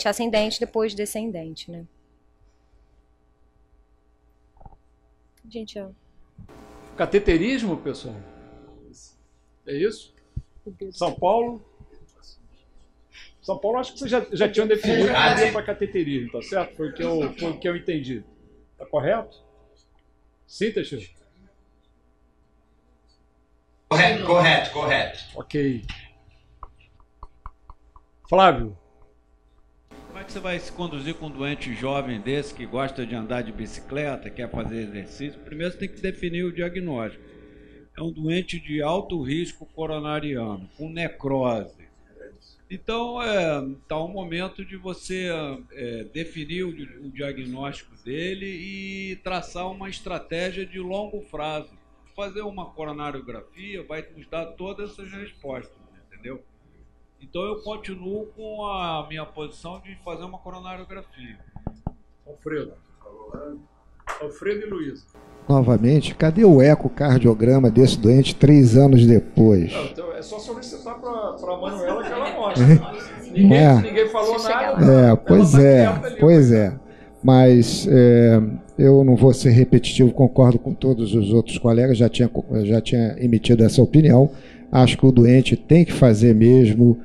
ascendente, depois descendente, né? Gente, Cateterismo, pessoal? É isso? São Paulo? São Paulo, acho que vocês já tinham definido que ia para cateterismo, tá certo? Foi o que eu entendi. Tá correto? Sim, Teixeira? Correto. Ok. Flávio? Como é que você vai se conduzir com um doente jovem desse que gosta de andar de bicicleta, quer fazer exercício? Primeiro você tem que definir o diagnóstico. É um doente de alto risco coronariano, com necrose. Então, está o momento de você definir o diagnóstico dele e traçar uma estratégia de longo prazo. Fazer uma coronariografia vai nos dar todas essas respostas, entendeu? Então, eu continuo com a minha posição de fazer uma coronariografia. Alfredo e Luísa. Novamente, cadê o ecocardiograma desse doente 3 anos depois? Não, então é só solicitar para a Manuela que ela mostra. Ninguém falou nada. Pois é. Mas eu não vou ser repetitivo, concordo com todos os outros colegas, já tinha emitido essa opinião. Acho que o doente tem que fazer mesmo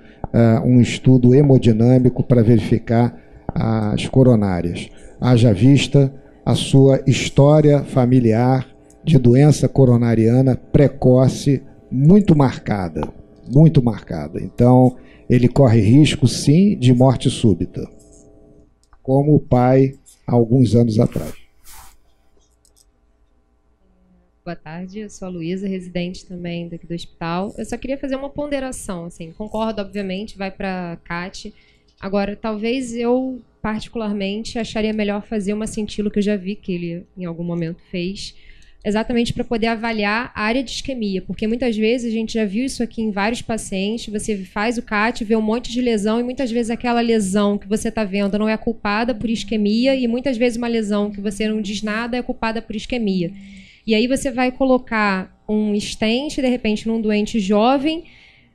um estudo hemodinâmico para verificar as coronárias. Haja vista a sua história familiar de doença coronariana precoce muito marcada. Então, ele corre risco, sim, de morte súbita, como o pai há alguns anos atrás. Boa tarde, eu sou a Luísa, residente também daqui do hospital. Eu só queria fazer uma ponderação, assim, concordo, obviamente, vai para a CAT. Agora, talvez eu, particularmente, acharia melhor fazer uma cintilo, que eu já vi que ele, em algum momento, fez, exatamente para poder avaliar a área de isquemia, porque muitas vezes a gente já viu isso aqui em vários pacientes, você faz o CAT, vê um monte de lesão e muitas vezes aquela lesão que você está vendo não é culpada por isquemia e muitas vezes uma lesão que você não diz nada é culpada por isquemia. E aí você vai colocar um stent, de repente, num doente jovem,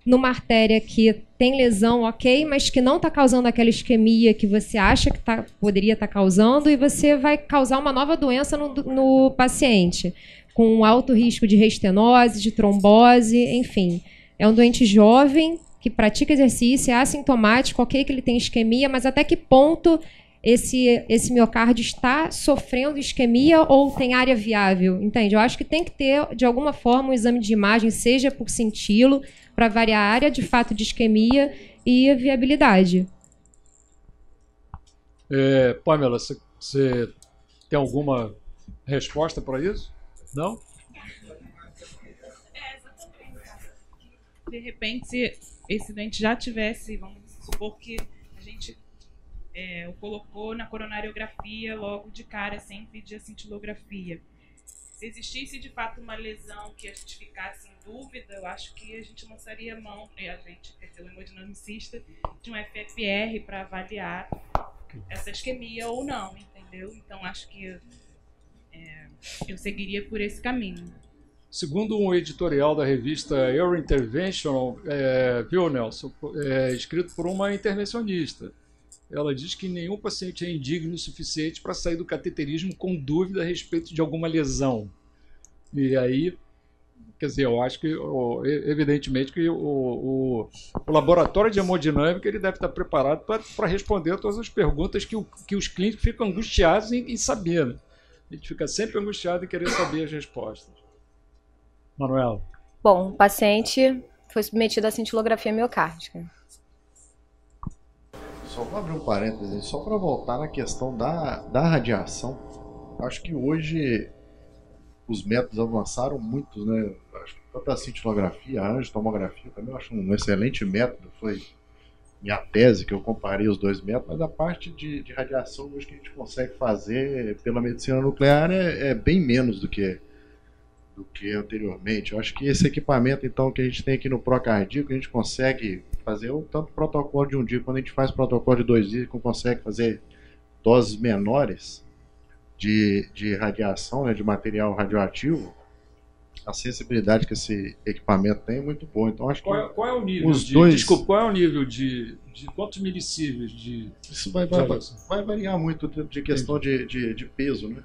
numa artéria que tem lesão, ok, mas que não está causando aquela isquemia que você acha que poderia estar causando, e você vai causar uma nova doença no paciente, com alto risco de restenose, de trombose, enfim. É um doente jovem que pratica exercício, é assintomático, ok que ele tem isquemia, mas até que ponto esse miocárdio está sofrendo isquemia ou tem área viável? Entende? Eu acho que tem que ter, de alguma forma, um exame de imagem, seja por cintilo, para avaliar a área de fato de isquemia e a viabilidade. Pamela, você tem alguma resposta para isso? Não? De repente, se esse doente já tivesse, vamos supor que a gente o colocou na coronariografia logo de cara, sem pedir a cintilografia. Se existisse de fato uma lesão que a gente ficasse em dúvida, eu acho que a gente lançaria a mão, a gente, o hemodinamicista, de um FFR para avaliar essa isquemia ou não, entendeu? Então acho que eu seguiria por esse caminho. Segundo um editorial da revista Eurointerventional, viu, Nelson, escrito por uma intervencionista, ela diz que nenhum paciente é indigno o suficiente para sair do cateterismo com dúvida a respeito de alguma lesão. E aí, quer dizer, eu acho que, evidentemente, que o laboratório de hemodinâmica ele deve estar preparado para responder a todas as perguntas que os clínicos ficam angustiados em saber. Né? A gente fica sempre angustiado em querer saber as respostas. Manuela. Bom, o paciente foi submetido à cintilografia miocárdica. Só vou abrir um parênteses, só para voltar na questão da radiação. Acho que hoje os métodos avançaram muito, né? Acho que tanto a cintilografia, a angiotomografia também eu acho um excelente método. Foi minha tese que eu comparei os dois métodos, mas a parte de radiação hoje que a gente consegue fazer pela medicina nuclear é bem menos do que anteriormente. Eu acho que esse equipamento então que a gente tem aqui no Procardíaco, a gente consegue fazer tanto protocolo de um dia, quando a gente faz protocolo de 2 dias, que consegue fazer doses menores de radiação, né, de material radioativo, a sensibilidade que esse equipamento tem é muito boa. Então acho que qual é o nível desculpa, qual é o nível de quantos milisievers de isso vai variar muito de questão de peso, né?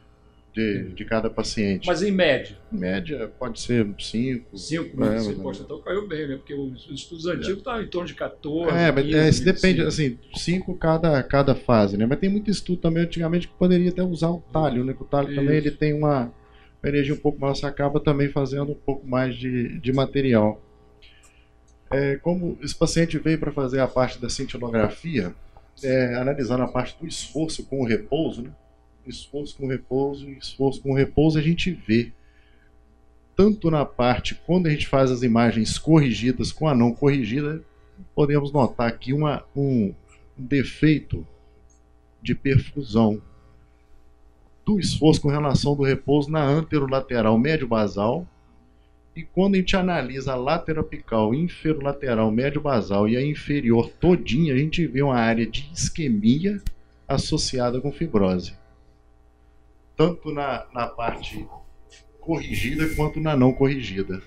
De cada paciente. Mas em média? Em média pode ser 5. 5 milisievers, então caiu bem, né? Porque os estudos antigos estavam em torno de 14. Mas isso depende, assim, 5 cada fase, né? Mas tem muito estudo também antigamente que poderia até usar o talho, né? O talho também ele tem uma energia um pouco maior, você acaba também fazendo um pouco mais de material. Como esse paciente veio para fazer a parte da cintilografia, analisando a parte do esforço com o repouso, né? Esforço com repouso, a gente vê tanto na parte, quando a gente faz as imagens corrigidas com a não corrigida, podemos notar aqui um defeito de perfusão do esforço com relação do repouso na anterolateral médio-basal, e quando a gente analisa a lateroapical, inferolateral médio-basal e a inferior todinha, a gente vê uma área de isquemia associada com fibrose. Tanto na parte corrigida quanto na não corrigida.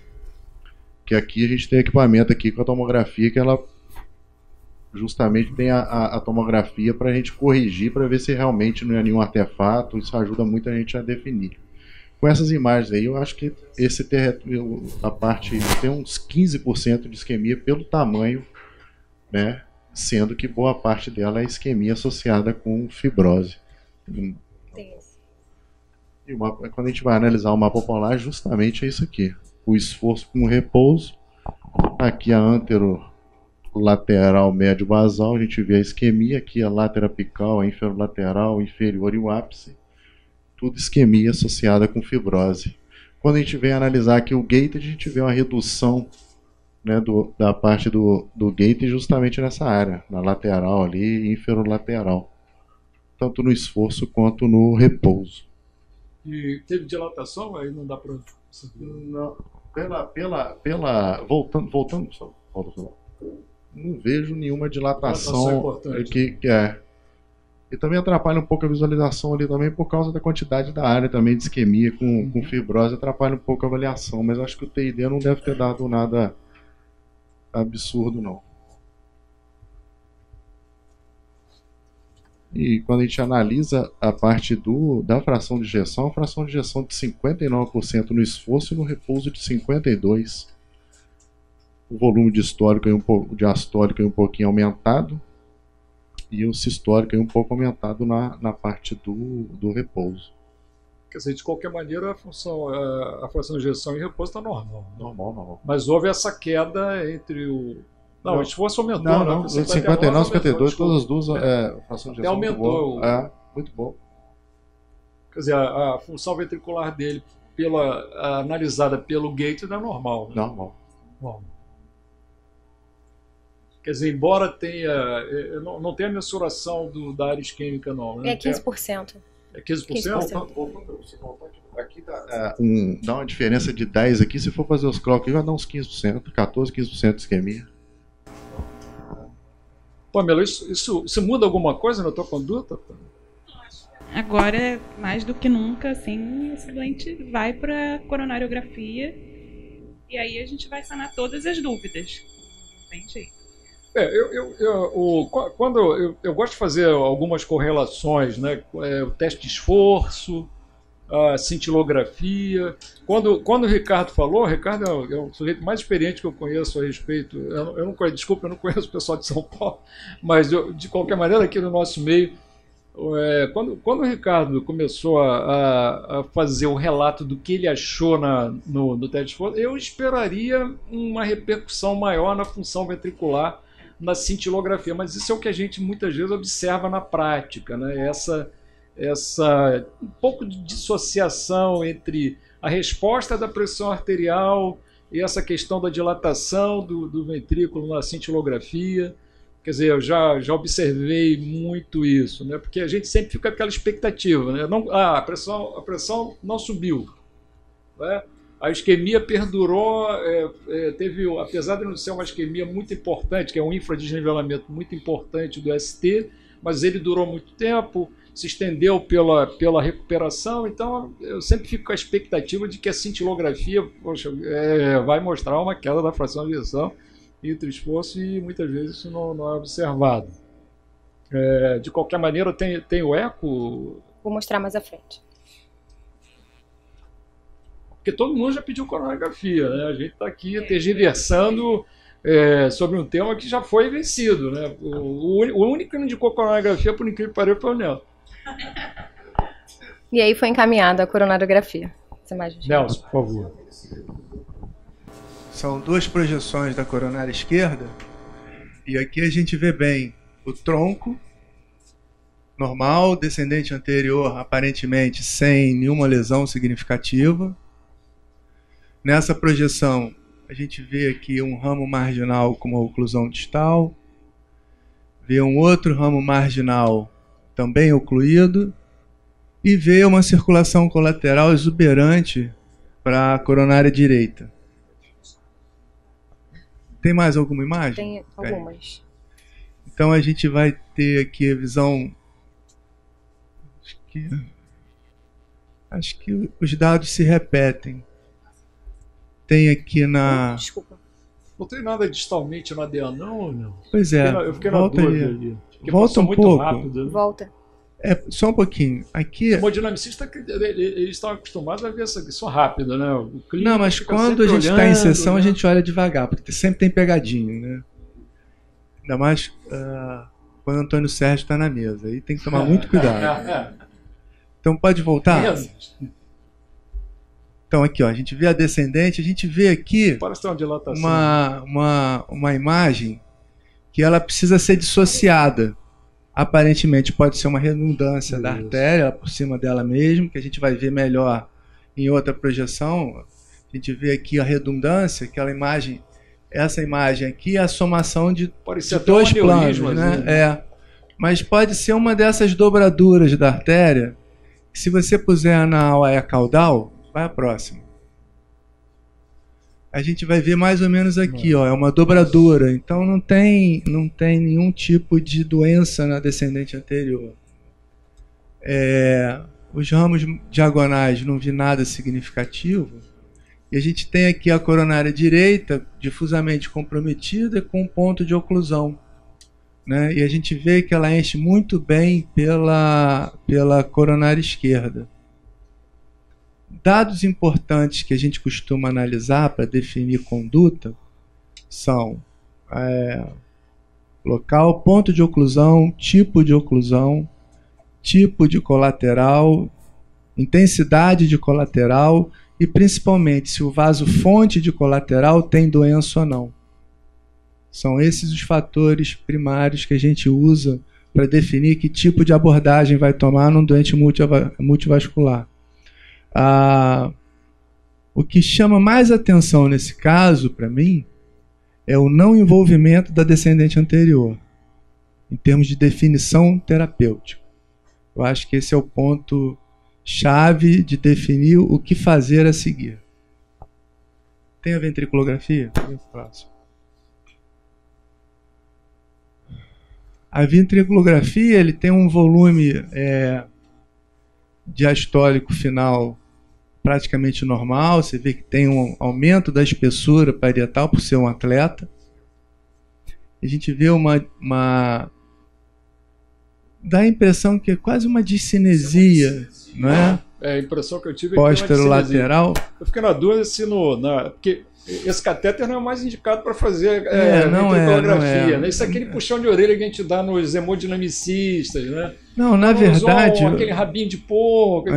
Que aqui a gente tem equipamento aqui com a tomografia, que ela justamente tem a tomografia para a gente corrigir, para ver se realmente não é nenhum artefato. Isso ajuda muito a gente a definir. Com essas imagens aí, eu acho que a parte tem uns 15% de isquemia pelo tamanho, né? Sendo que boa parte dela é isquemia associada com fibrose. E quando a gente vai analisar o mapa polar, justamente é isso aqui. O esforço com repouso. Aqui a anterolateral médio-basal, a gente vê a isquemia. Aqui a lateroapical, a inferolateral, inferior e o ápice. Tudo isquemia associada com fibrose. Quando a gente vem analisar aqui o gate, a gente vê uma redução, né, da parte do gate justamente nessa área. Na lateral ali e inferolateral. Tanto no esforço quanto no repouso. E teve dilatação, aí não dá para... Não, voltando, não vejo nenhuma dilatação que é. E também atrapalha um pouco a visualização ali também por causa da quantidade da área também de isquemia com fibrose, atrapalha um pouco a avaliação, mas acho que o TID não deve ter dado nada absurdo, não. E quando a gente analisa a parte da fração de ejeção, a fração de ejeção de 59% no esforço e no repouso de 52%. O volume de diastólico é um pouquinho aumentado e o sistólico é um pouco aumentado na parte do repouso. Quer dizer, de qualquer maneira, a fração de ejeção e repouso está normal. Normal. Mas houve essa queda entre o... Não, o esforço aumentou. Não, 59 e 52, todas as duas, a fração de ejeção aumentou. Muito bom. Quer dizer, a função ventricular dele, analisada pelo Gates, é normal. Né? Normal. Bom. Quer dizer, embora tenha... Não tenha mensuração da área isquêmica, não. Né? É 15%. É 15%? Aqui dá uma diferença de 10 aqui. Se for fazer os cálculos, vai dar uns 15%, 14, 15% de isquemia. Pamela, isso muda alguma coisa na tua conduta? Agora, mais do que nunca, assim, esse doente vai para coronariografia e aí a gente vai sanar todas as dúvidas. Não tem jeito. Eu gosto de fazer algumas correlações, né? O teste de esforço, a cintilografia. Quando o Ricardo falou, o Ricardo é o sujeito mais experiente que eu conheço a respeito. Desculpa, eu não conheço o pessoal de São Paulo, mas de qualquer maneira, aqui no nosso meio, quando o Ricardo começou a fazer o relato do que ele achou no teste de esforço, eu esperaria uma repercussão maior na função ventricular, na cintilografia, mas isso é o que a gente muitas vezes observa na prática, né? Essa um pouco de dissociação entre a resposta da pressão arterial e essa questão da dilatação do ventrículo na cintilografia. Quer dizer, eu já observei muito isso, né? Porque a gente sempre fica com aquela expectativa, né? A pressão não subiu, né? A isquemia perdurou, apesar de não ser uma isquemia muito importante, que é um infradesnivelamento muito importante do ST, mas ele durou muito tempo, se estendeu pela recuperação, então eu sempre fico com a expectativa de que a cintilografia vai mostrar uma queda da fração de ejeção entre esforço e muitas vezes isso não é observado. De qualquer maneira, tem o eco... Vou mostrar mais à frente. Porque todo mundo já pediu coronariografia, né? A gente está aqui tergiversando sobre um tema que já foi vencido, né? O único que não indicou coronariografia, por incrível que pareça, foi o Nelson. E aí foi encaminhada a coronariografia. Nelson, por favor. São duas projeções da coronária esquerda e aqui a gente vê bem o tronco normal, descendente anterior aparentemente sem nenhuma lesão significativa. Nessa projeção a gente vê aqui um ramo marginal com uma oclusão distal, vê um outro ramo marginal também ocluído e vê uma circulação colateral exuberante para a coronária direita. Tem mais alguma imagem? Tem algumas. Então a gente vai ter aqui a visão... Acho que os dados se repetem. Tem aqui na... Desculpa. Não tem nada distalmente na DA, não ou não? Pois é. Eu fiquei na dúvida ali. Volta um pouco. Rápido, né? Volta. Só um pouquinho. Aqui... O hemodinamicista, eles estão acostumados a ver isso rápido, né? O não, mas quando a gente está em sessão, né? A gente olha devagar, porque sempre tem pegadinho, né? Ainda mais quando o Antônio Sérgio está na mesa. Aí tem que tomar muito cuidado. Então pode voltar? Então aqui, ó, a gente vê a descendente, a gente vê aqui uma imagem que ela precisa ser dissociada. Aparentemente pode ser uma redundância da artéria por cima dela mesmo, que a gente vai ver melhor em outra projeção. A gente vê aqui a redundância, aquela imagem, essa imagem aqui é a somação de dois planos, né? Mas pode ser uma dessas dobraduras da artéria que se você puser anal a caudal, vai a próxima. A gente vai ver mais ou menos aqui, ó, é uma dobradura, então não tem nenhum tipo de doença na descendente anterior. Os ramos diagonais não vi nada significativo, e a gente tem aqui a coronária direita difusamente comprometida com um ponto de oclusão, né? E a gente vê que ela enche muito bem pela coronária esquerda. Dados importantes que a gente costuma analisar para definir conduta são local, ponto de oclusão, tipo de colateral, intensidade de colateral e principalmente se o vaso fonte de colateral tem doença ou não. São esses os fatores primários que a gente usa para definir que tipo de abordagem vai tomar num doente multivascular. O que chama mais atenção nesse caso, para mim, é o não envolvimento da descendente anterior, em termos de definição terapêutica. Eu acho que esse é o ponto chave de definir o que fazer a seguir. Tem a ventriculografia? Próximo. A ventriculografia ele tem um volume diastólico final praticamente normal. Você vê que tem um aumento da espessura parietal por ser um atleta. A gente vê dá a impressão que é quase uma discinesia, não é? A impressão que eu tive é que tem uma Posterolateral. Eu fiquei na dúvida se porque esse catéter não é o mais indicado para fazer ventriculografia, né? Isso é aquele puxão de orelha que a gente dá nos hemodinamicistas, né? Não, na verdade... Aquele rabinho de porco,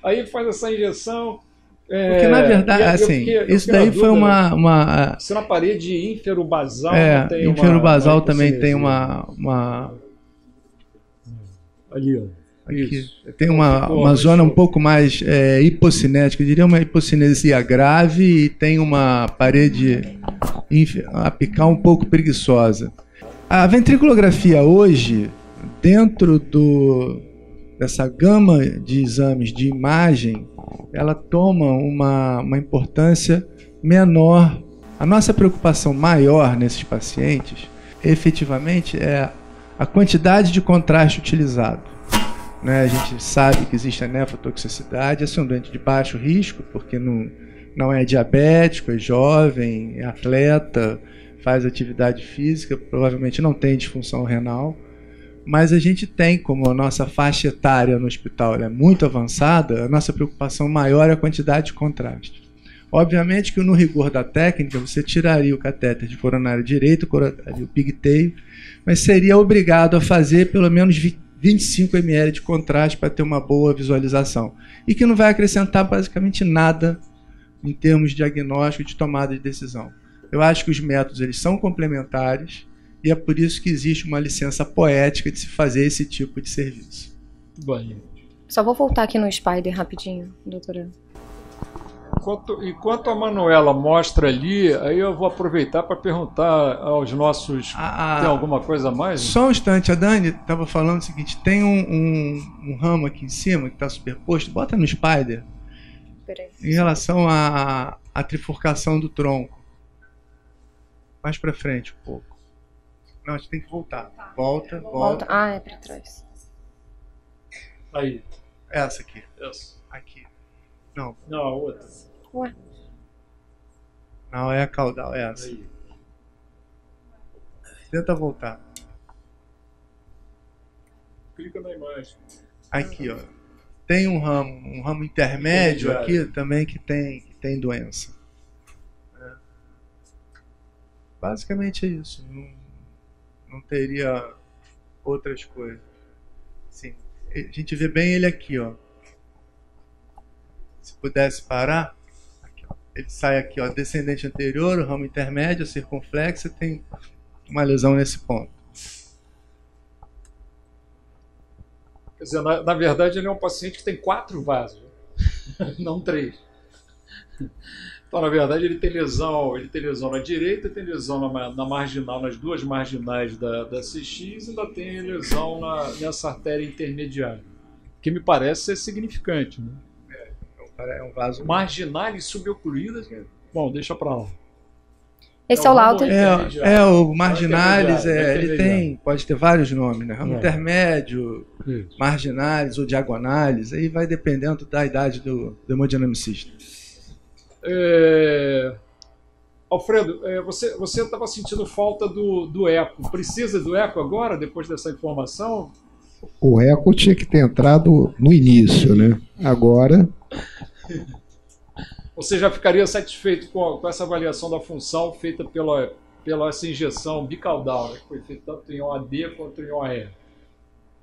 aí faz essa injeção... Porque na verdade, assim, isso daí foi uma... Se na parede ínfero-basal não tem ínfero-basal também tem uma... Ali, ó. Aqui. Tem uma zona um pouco mais hipocinética, eu diria uma hipocinesia grave, e tem uma parede apical um pouco preguiçosa. A ventriculografia hoje, dentro dessa gama de exames de imagem, ela toma uma importância menor. A nossa preocupação maior nesses pacientes, efetivamente, é a quantidade de contraste utilizado. A gente sabe que existe a nefrotoxicidade, esse é um doente de baixo risco, porque não é diabético, é jovem, é atleta, faz atividade física, provavelmente não tem disfunção renal, mas a gente tem, como a nossa faixa etária no hospital é muito avançada, a nossa preocupação maior é a quantidade de contraste. Obviamente que no rigor da técnica, você tiraria o catéter de coronário direito, o pigtail, mas seria obrigado a fazer pelo menos 25 ml de contraste para ter uma boa visualização. E que não vai acrescentar basicamente nada em termos de diagnóstico e de tomada de decisão. Eu acho que os métodos eles são complementares e é por isso que existe uma licença poética de se fazer esse tipo de serviço. Bem. Só vou voltar aqui no Spider rapidinho, doutora. Enquanto a Manuela mostra ali, aí eu vou aproveitar para perguntar aos nossos... Tem alguma coisa a mais? Só um instante, a Dani estava falando o seguinte, tem um ramo aqui em cima que está superposto, bota no Spider, em relação à trifurcação do tronco. Mais para frente um pouco. Não, a gente tem que voltar. Volta. Ah, é para trás. Aí. Essa aqui. Essa. Aqui. Não. Não, a outra. Ué? Não, é a caudal, é essa. Aí. Tenta voltar. Clica na imagem. Aqui, ó. Tem um ramo intermédio aqui também que tem doença. Basicamente é isso. Não teria outras coisas. Sim. A gente vê bem ele aqui, ó. Se pudesse parar, aqui, ó. Ele sai aqui, ó, descendente anterior, o ramo intermédio, circunflexo, tem uma lesão nesse ponto. Quer dizer, na verdade, ele é um paciente que tem 4 vasos, não 3. Então, na verdade, ele tem lesão na direita, tem lesão na marginal, nas duas marginais da CX, e ainda tem lesão nessa artéria intermediária. que me parece ser significante. Né? É um vaso marginais subocluídas. Bom, deixa para lá. Esse é o laudo. O marginales, ele pode ter vários nomes, né? Ramo intermédio, marginales ou diagonales, aí vai dependendo da idade do hemodinamicista. Alfredo, você estava sentindo falta do eco. Precisa do eco agora, depois dessa informação? O eco tinha que ter entrado no início, né? Agora... Você já ficaria satisfeito com essa avaliação da função feita pela essa injeção bicaudal, né, que foi feita tanto em OAD quanto em OE?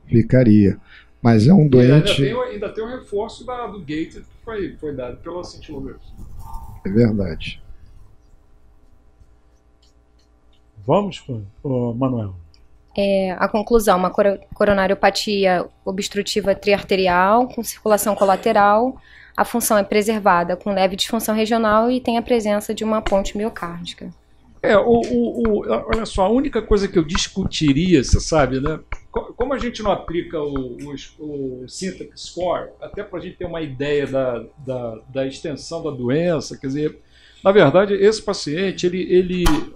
Ficaria. Mas é um doente... Ainda tem um reforço do gate que foi dado pela cintilografia. É verdade. Vamos, Manuel. A conclusão, uma coronariopatia obstrutiva triarterial com circulação colateral. A função é preservada com leve disfunção regional e tem a presença de uma ponte miocárdica. Olha só, a única coisa que eu discutiria, você sabe, né? Como a gente não aplica o Syntax Score, até para a gente ter uma ideia da extensão da doença, quer dizer, na verdade, esse paciente,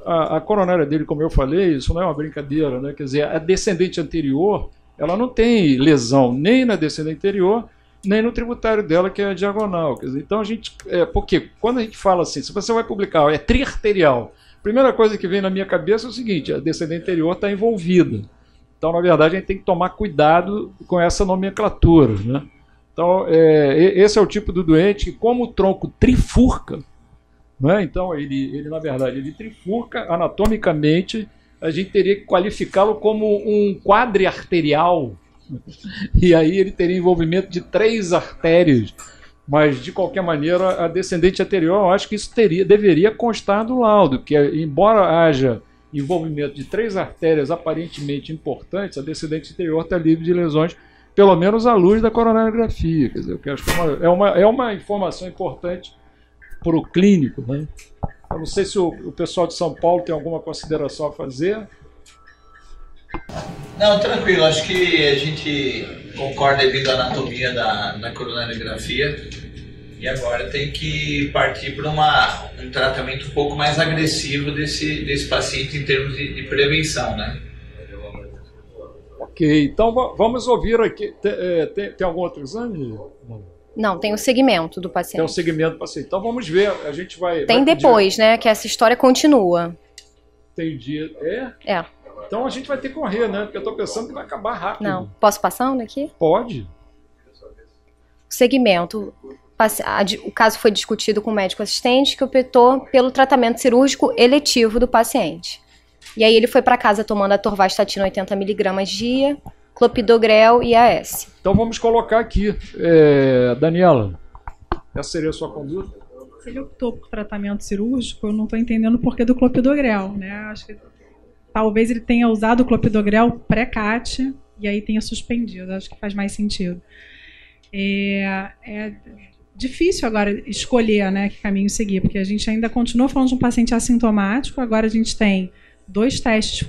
a coronária dele, como eu falei, isso não é uma brincadeira, né? Quer dizer, a descendente anterior, ela não tem lesão nem na descendente anterior, nem no tributário dela, que é a diagonal. Quer dizer, então a gente... porque quando a gente fala assim, se você vai publicar, é triarterial, a primeira coisa que vem na minha cabeça é o seguinte, a descendente anterior está envolvida. Então, na verdade, a gente tem que tomar cuidado com essa nomenclatura, né? Então, esse é o tipo do doente que, como o tronco trifurca, né? Então, ele, na verdade, ele trifurca anatomicamente, a gente teria que qualificá-lo como um quadriarterial. E aí ele teria envolvimento de 3 artérias, mas de qualquer maneira a descendente anterior, eu acho que isso deveria constar do laudo, que embora haja envolvimento de 3 artérias aparentemente importantes, a descendente anterior está livre de lesões, pelo menos à luz da coronariografia. Quer dizer, eu acho que é uma informação importante para o clínico, né? Eu não sei se o pessoal de São Paulo tem alguma consideração a fazer. Não, tranquilo, acho que a gente concorda devido à anatomia da coronariografia e agora tem que partir para um tratamento um pouco mais agressivo desse paciente em termos de prevenção, né? Ok, então vamos ouvir aqui. Tem algum outro exame? Não, tem o segmento do paciente. Tem o segmento do paciente. Então vamos ver, a gente vai... Tem depois, né, que essa história continua. Tem dia... É. Então a gente vai ter que correr, né? Porque eu estou pensando que vai acabar rápido. Não. Posso passar um daqui? Pode. Segmento. O caso foi discutido com o médico assistente que optou pelo tratamento cirúrgico eletivo do paciente. E aí ele foi para casa tomando a atorvastatina 80 mg dia, clopidogrel e AS. Então vamos colocar aqui. Daniela, essa seria a sua conduta? Se ele optou por tratamento cirúrgico, eu não estou entendendo o porquê do clopidogrel, né? Acho que talvez ele tenha usado o clopidogrel pré-CAT e aí tenha suspendido. Acho que faz mais sentido. É difícil agora escolher, né, que caminho seguir, porque a gente ainda continua falando de um paciente assintomático, agora a gente tem 2 testes,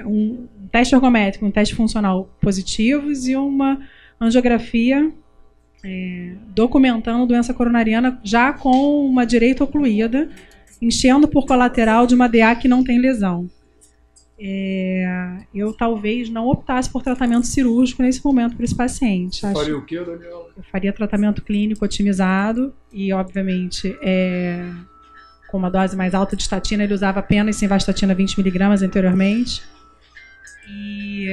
um teste ergométrico, um teste funcional positivos e uma angiografia documentando doença coronariana já com uma direita ocluída, enchendo por colateral de uma DA que não tem lesão. Eu talvez não optasse por tratamento cirúrgico nesse momento para esse paciente. Faria o quê, Daniel? Eu faria tratamento clínico otimizado e, obviamente, com uma dose mais alta de estatina. Ele usava apenas simvastatina 20 mg anteriormente. E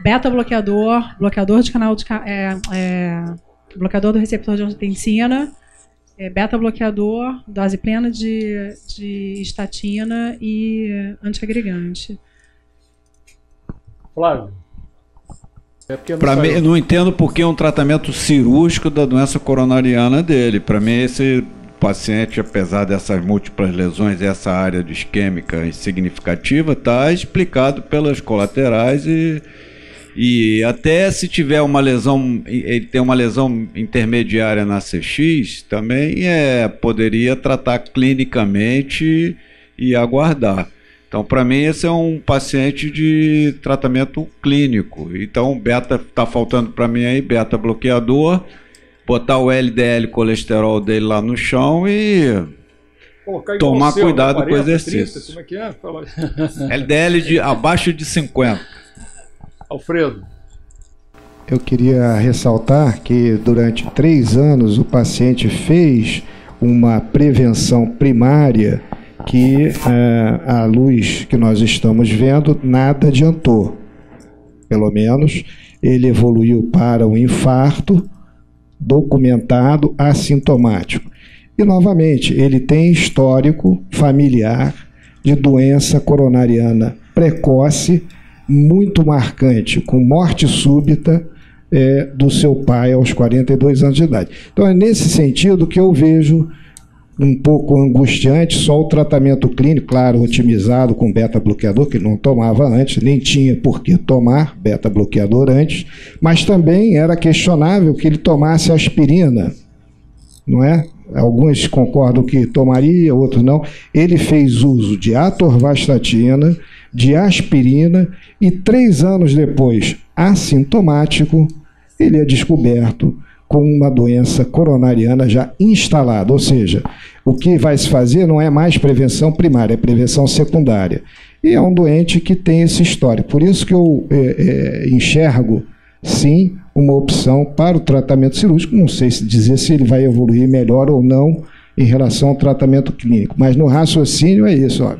beta-bloqueador de canal de... bloqueador do receptor de angiotensina, beta-bloqueador, dose plena de estatina e antiagregante. Flávio? Para mim, eu não entendo por que um tratamento cirúrgico da doença coronariana dele. Para mim, esse paciente, apesar dessas múltiplas lesões, essa área de isquêmica significativa, está explicado pelas colaterais e até se tiver uma lesão, ele tem uma lesão intermediária na CX, também poderia tratar clinicamente e aguardar. Então, para mim, esse é um paciente de tratamento clínico. Então, beta está faltando para mim aí, beta bloqueador, botar o LDL colesterol dele lá no chão e tomar cuidado 40, com o exercício. 30, como é que é? Fala. LDL abaixo de 50. Alfredo. Eu queria ressaltar que durante 3 anos o paciente fez uma prevenção primária que, à luz que nós estamos vendo, nada adiantou. Pelo menos ele evoluiu para um infarto documentado assintomático. E, novamente, ele tem histórico familiar de doença coronariana precoce, muito marcante, com morte súbita do seu pai aos 42 anos de idade. Então, é nesse sentido que eu vejo um pouco angustiante só o tratamento clínico, claro, otimizado com beta-bloqueador, que ele não tomava antes, nem tinha por que tomar beta-bloqueador antes, mas também era questionável que ele tomasse aspirina, não é? Alguns concordam que tomaria, outros não. Ele fez uso de atorvastatina, de aspirina, e 3 anos depois, assintomático, ele é descoberto com uma doença coronariana já instalada. Ou seja, o que vai se fazer não é mais prevenção primária, é prevenção secundária. E é um doente que tem esse histórico. Por isso que eu enxergo, sim, uma opção para o tratamento cirúrgico. Não sei se dizer se ele vai evoluir melhor ou não em relação ao tratamento clínico, mas no raciocínio é isso. Ó,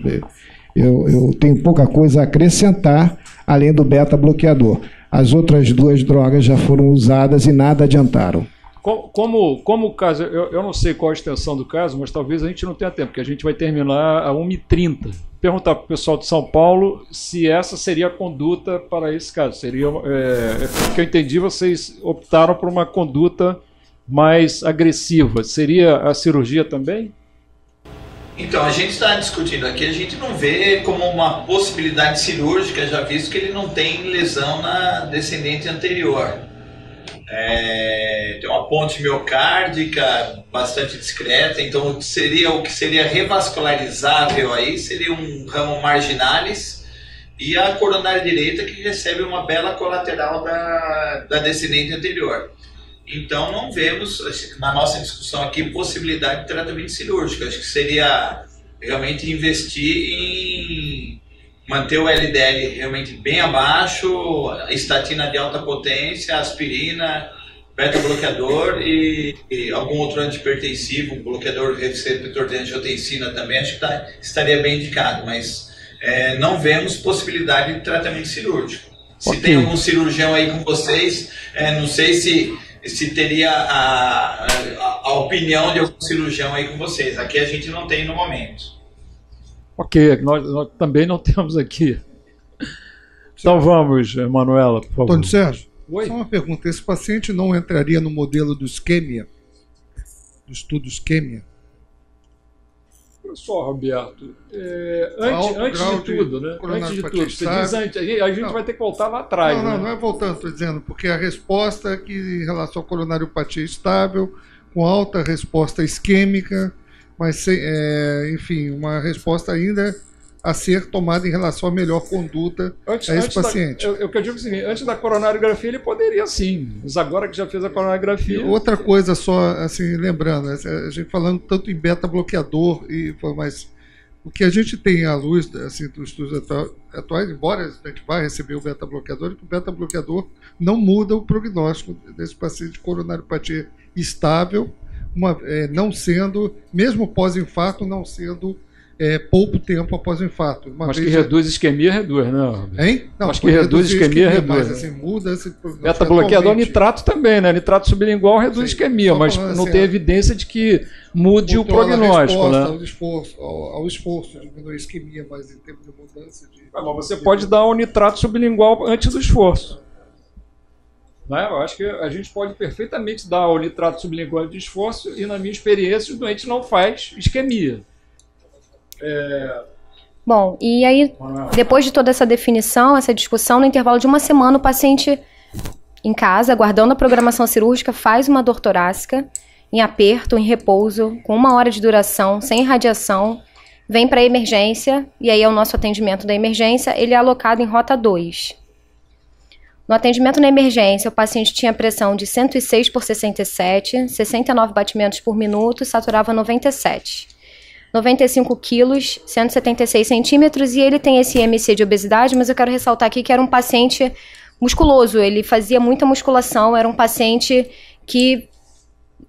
eu tenho pouca coisa a acrescentar além do beta-bloqueador. As outras 2 drogas já foram usadas e nada adiantaram. Como o caso, eu não sei qual a extensão do caso, mas talvez a gente não tenha tempo, porque a gente vai terminar a 1h30. Perguntar para o pessoal de São Paulo se essa seria a conduta para esse caso. Seria, porque eu entendi, vocês optaram por uma conduta mais agressiva. Seria a cirurgia também? Então, a gente está discutindo aqui, a gente não vê como uma possibilidade cirúrgica, já visto que ele não tem lesão na descendente anterior. Tem uma ponte miocárdica bastante discreta, então o que seria revascularizável aí seria um ramo marginalis e a coronária direita, que recebe uma bela colateral da descendente anterior. Então não vemos, na nossa discussão aqui, possibilidade de tratamento cirúrgico. Acho que seria realmente investir em manter o LDL realmente bem abaixo, estatina de alta potência, aspirina, beta-bloqueador e algum outro antihipertensivo, bloqueador receptor de angiotensina também, acho que estaria bem indicado, mas não vemos possibilidade de tratamento cirúrgico. Se tem algum cirurgião aí com vocês, não sei se teria a opinião de algum cirurgião aí com vocês. Aqui a gente não tem no momento. Ok, nós também não temos aqui. Então vamos, Manuela, por favor. Antônio Sérgio, Oi? Só uma pergunta. Esse paciente não entraria no modelo do isquemia? Do estudo isquemia? Olha só, Roberto, antes de tudo, né? Antes de tudo, você diz antes, a gente vai ter que voltar lá atrás. Não é voltando, estou dizendo, porque a resposta que em relação à coronariopatia estável, com alta resposta isquêmica, mas enfim, uma resposta ainda a ser tomada em relação à melhor conduta a esse paciente. Eu digo o seguinte, antes da coronariografia ele poderia sim, mas agora que já fez a coronariografia... Outra coisa só, assim, lembrando, a gente falando tanto em beta-bloqueador, mas o que a gente tem à luz assim, dos estudos atuais, embora a gente vá receber o beta-bloqueador, é que o beta-bloqueador não muda o prognóstico desse paciente de coronariopatia estável, não sendo, mesmo pós-infarto, não sendo pouco tempo após o infarto. Mas que reduz isquemia, reduz, né? Hein? Não, mas que reduz isquemia, reduz. Mas, assim, muda esse beta-bloqueador, nitrato também, né? Nitrato sublingual reduz isquemia, mas não tem evidência de que mude o prognóstico, né? Ao esforço, diminuir a isquemia, mas em termos de mudança de... Mas você pode dar o nitrato sublingual antes do esforço. Né? Eu acho que a gente pode perfeitamente dar o nitrato sublingual de esforço e, na minha experiência, o doente não faz isquemia. Bom, e aí, depois de toda essa definição, essa discussão, no intervalo de 1 semana, o paciente em casa, aguardando a programação cirúrgica, faz uma dor torácica em aperto, em repouso, com 1 hora de duração, sem irradiação, vem para a emergência, e aí é o nosso atendimento da emergência, ele é alocado em rota 2. No atendimento na emergência, o paciente tinha pressão de 106 por 67, 69 batimentos por minuto, saturava 97. 95 quilos, 176 centímetros, e ele tem esse IMC de obesidade, mas eu quero ressaltar aqui que era um paciente musculoso, ele fazia muita musculação, era um paciente que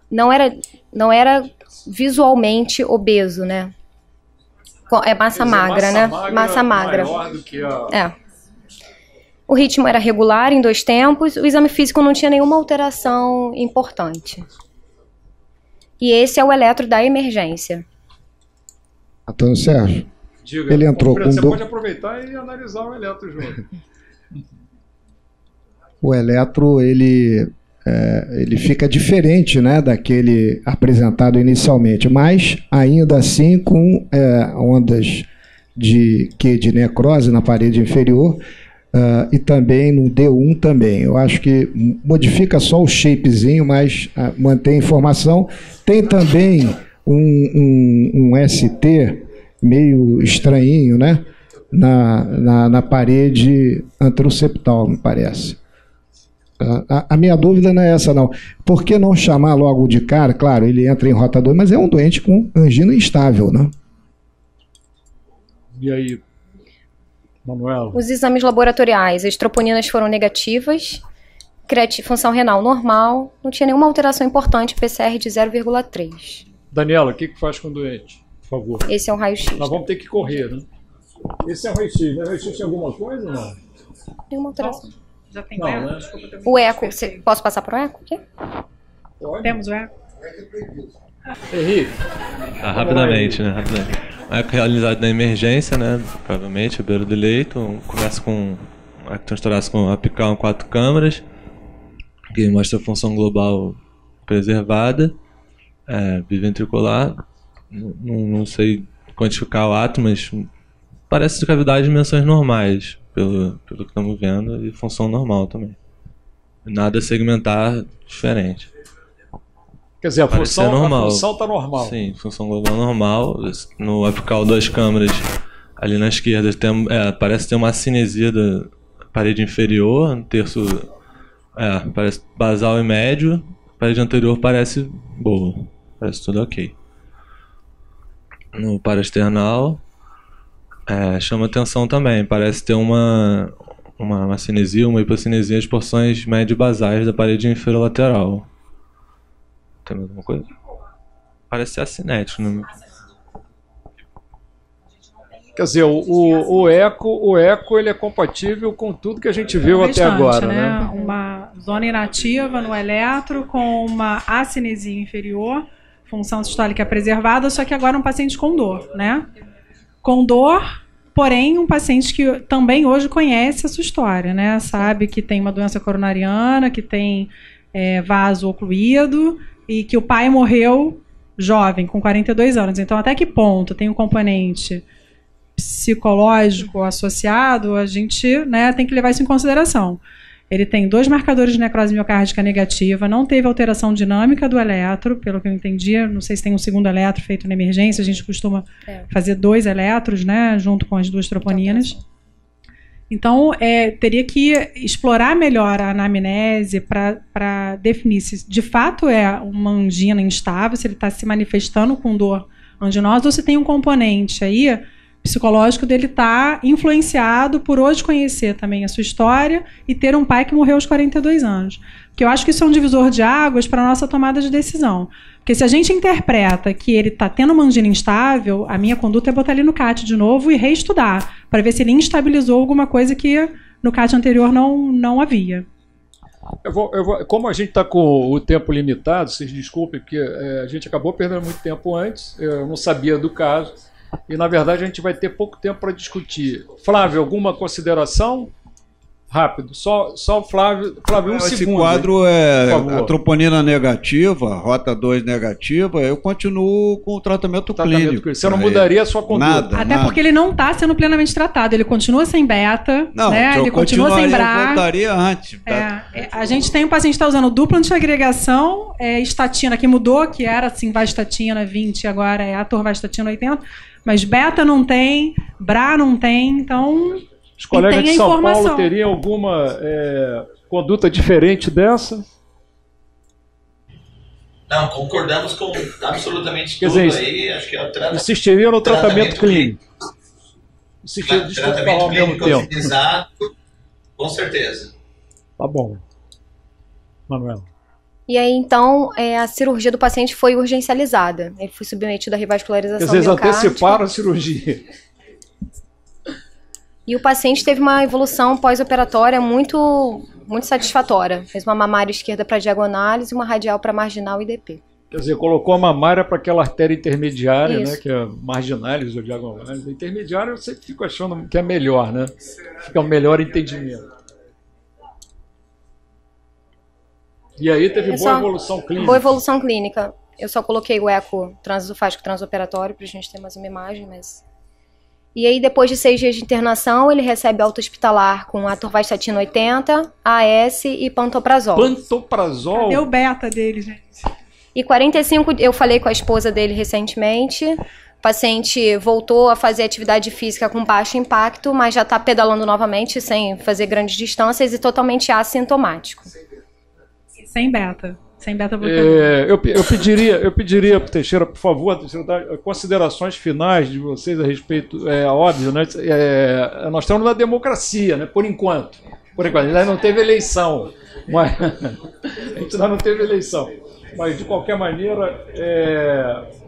não era visualmente obeso, né? É massa magra, né? Massa magra. Maior do que a... O ritmo era regular em 2 tempos, o exame físico não tinha nenhuma alteração importante. E esse é o eletro da emergência. Antônio Sérgio, Diga, ele entrou com... Você pode aproveitar e analisar o eletro junto. O eletro, ele fica diferente, né, daquele apresentado inicialmente, mas ainda assim com ondas de necrose na parede inferior, e também no D1 também. Eu acho que modifica só o shapezinho, mas mantém a informação. Tem também um ST meio estranhinho, né? Na parede anteroceptal, me parece. A minha dúvida não é essa, não. Por que não chamar logo de cara? Claro, ele entra em rota 2, mas é um doente com angina instável, né? E aí, Manuela? Os exames laboratoriais, as troponinas foram negativas, função renal normal, não tinha nenhuma alteração importante, PCR de 0,3. Daniela, o que faz com o doente? Por favor. Esse é o raio-x. Nós vamos ter que correr, né? Esse é o raio-x, né? O raio-x tem alguma coisa ou não? Nenhuma alteração. Já tem Não, eco? né? O eco, posso passar para o eco aqui? Temos o eco? Henrique. Rapidamente, né? Rapidamente. O eco realizado na emergência, né? Provavelmente, à beira do leito. Começa com um eco transtorácico apical em 4 câmaras, que mostra a função global preservada, biventricular. Não sei quantificar o ato, mas parece de cavidade de dimensões normais, pelo que estamos vendo, e função normal também. Nada segmentar diferente. Quer dizer, a função está normal. Sim, função global normal. No apical 2 câmaras, ali na esquerda, parece ter uma acinesia da parede inferior, um terço parece basal e médio, a parede anterior parece boa, parece tudo ok. No paraesternal, chama atenção também, parece ter uma cinesia, uma hipocinesia de porções médio-basais da parede inferior-lateral. Tem mais alguma coisa? Parece ser acinético. Né? Quer dizer, o eco ele é compatível com tudo que a gente viu até agora, né? Uma zona inativa no eletro com uma acinesia inferior, função sistólica preservada, só que agora um paciente com dor, né? Com dor, porém um paciente que também hoje conhece a sua história, né? Sabe que tem uma doença coronariana, que tem vaso ocluído e que o pai morreu jovem, com 42 anos. Então, até que ponto tem um componente psicológico associado, a gente, né, tem que levar isso em consideração. Ele tem 2 marcadores de necrose miocárdica negativa, não teve alteração dinâmica do eletro, pelo que eu entendi, não sei se tem um segundo eletro feito na emergência, a gente costuma fazer 2 eletros, né, junto com as 2 troponinas. Então, teria que explorar melhor a anamnese para definir se de fato é uma angina instável, se ele está se manifestando com dor anginosa, ou se tem um componente aí psicológico dele estar influenciado por hoje conhecer também a sua história e ter um pai que morreu aos 42 anos. Porque eu acho que isso é um divisor de águas para a nossa tomada de decisão. Porque se a gente interpreta que ele está tendo uma angina instável, a minha conduta é botar ele no CAT de novo e reestudar, para ver se ele instabilizou alguma coisa que no CAT anterior não havia. Como a gente está com o tempo limitado, vocês desculpem, porque a gente acabou perdendo muito tempo antes, eu não sabia do caso, e na verdade a gente vai ter pouco tempo para discutir. Flávio, alguma consideração? Rápido, só o Flávio, um Esse segundo. quadro é por favor. a troponina negativa, rota 2 negativa, eu continuo com o tratamento clínico. Você não mudaria a sua conduta? Nada, Até porque ele não está sendo plenamente tratado. Ele continua sem beta, não, né? Ele continua sem BRA. Eu voltaria antes. A gente tem um paciente que está usando dupla antiagregação, estatina, que mudou, que era assim, vastatina 20, agora é atorvastatina 80, mas beta não tem, BRA não tem, então... Os colegas de São Paulo teriam alguma conduta diferente dessa? Não, concordamos com absolutamente Quer tudo dizer, aí. Acho que é o insistiria no tratamento clínico. Tratamento clínico otimizado, com certeza. Tá bom. Manuela. E aí, então, a cirurgia do paciente foi urgencializada. Ele foi submetido à revascularização Vocês miocárdica. anteciparam a cirurgia. E o paciente teve uma evolução pós-operatória muito satisfatória. Fez uma mamária esquerda para diagonais e uma radial para marginal e DP. Quer dizer, colocou a mamária para aquela artéria intermediária, Isso. né, que é marginalis ou diagonais. A intermediária eu sempre fico achando que é melhor, né? Fica um melhor entendimento. E aí teve boa evolução clínica. Boa evolução clínica. Eu só coloquei o eco transesofágico transoperatório para a gente ter mais uma imagem, mas... E aí, depois de 6 dias de internação, ele recebe alta hospitalar com atorvastatina 80, AS e pantoprazol. Pantoprazol? Cadê o beta dele, gente? E 45, eu falei com a esposa dele recentemente, o paciente voltou a fazer atividade física com baixo impacto, mas já está pedalando novamente, sem fazer grandes distâncias e totalmente assintomático. Sem beta. Sem beta-bloqueador. Eu pediria, Teixeira, por favor, Teixeira, considerações finais de vocês a respeito, óbvio, né? Nós estamos na democracia, né? Por enquanto. Ainda não teve eleição. Mas, a gente ainda não teve eleição. Mas, de qualquer maneira,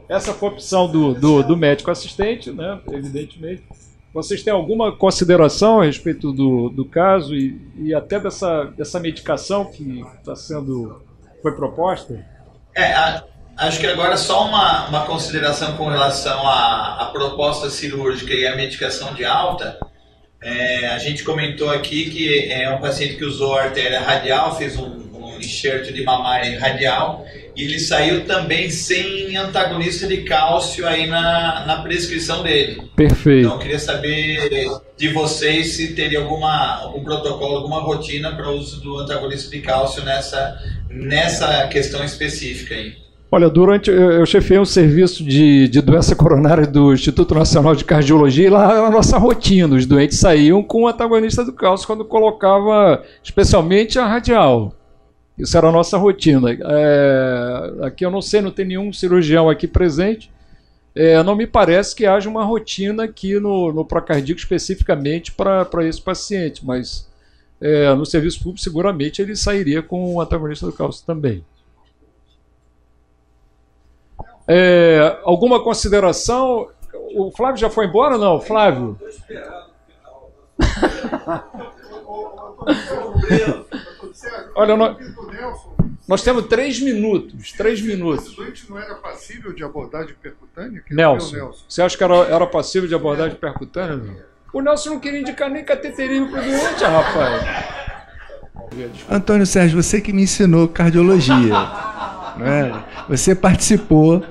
essa foi a opção do médico assistente, né? Evidentemente. Vocês têm alguma consideração a respeito do caso e até dessa medicação que foi proposta? Acho que agora só uma consideração com relação à proposta cirúrgica e à medicação de alta. A gente comentou aqui que é um paciente que usou a artéria radial, fez um enxerto de mamária radial e ele saiu também sem antagonista de cálcio aí na prescrição dele. Perfeito. Então eu queria saber de vocês se teria algum protocolo, alguma rotina para o uso do antagonista de cálcio nessa questão específica aí. Olha, eu chefiei um serviço de doença coronária do Instituto Nacional de Cardiologia e lá era a nossa rotina. Os doentes saíam com o antagonista do cálcio quando colocava especialmente a radial. Isso era a nossa rotina. Aqui eu não sei, não tem nenhum cirurgião aqui presente. Não me parece que haja uma rotina aqui no procardíaco especificamente para esse paciente, mas no serviço público seguramente ele sairia com o antagonista do cálcio também. Alguma consideração? O Flávio já foi embora ou não? Flávio? Olha, nós temos 3 minutos. 3 minutos. Esse doente não era passível de abordagem percutânea? Nelson, você acha que era passível de abordagem percutânea? Não? O Nelson não queria indicar nem cateterismo para o doente, rapaz. Antônio Sérgio, você que me ensinou cardiologia, né? Você participou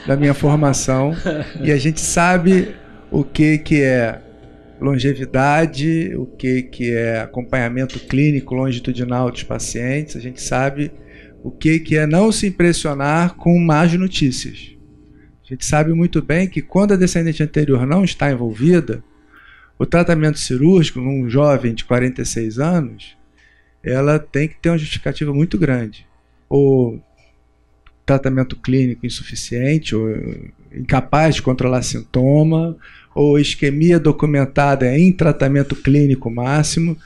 da minha formação e a gente sabe o que é longevidade, o que é acompanhamento clínico longitudinal dos pacientes, a gente sabe o que é não se impressionar com más notícias. A gente sabe muito bem que quando a descendente anterior não está envolvida, o tratamento cirúrgico num jovem de 46 anos, ela tem que ter uma justificativa muito grande. Ou tratamento clínico insuficiente, ou incapaz de controlar sintoma, ou isquemia documentada em tratamento clínico máximo.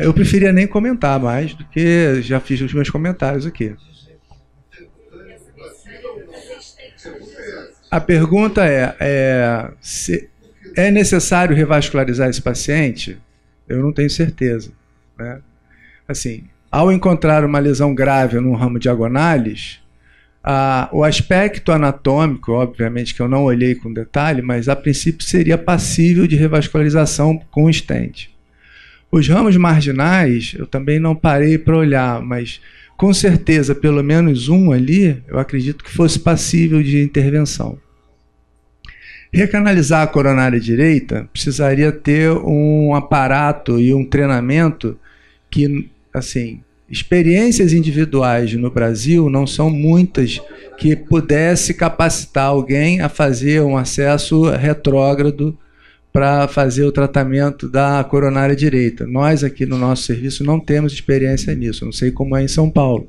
Eu preferia nem comentar mais do que já fiz os meus comentários aqui. A pergunta se é necessário revascularizar esse paciente? Eu não tenho certeza, né? Assim, ao encontrar uma lesão grave no ramo diagonalis, o aspecto anatômico, obviamente que eu não olhei com detalhe, mas a princípio seria passível de revascularização com stent. Os ramos marginais, eu também não parei para olhar, mas com certeza, pelo menos um ali, eu acredito que fosse passível de intervenção. Recanalizar a coronária direita precisaria ter um aparato e um treinamento que, assim, experiências individuais no Brasil não são muitas que pudesse capacitar alguém a fazer um acesso retrógrado para fazer o tratamento da coronária direita. Nós aqui no nosso serviço não temos experiência nisso, não sei como é em São Paulo,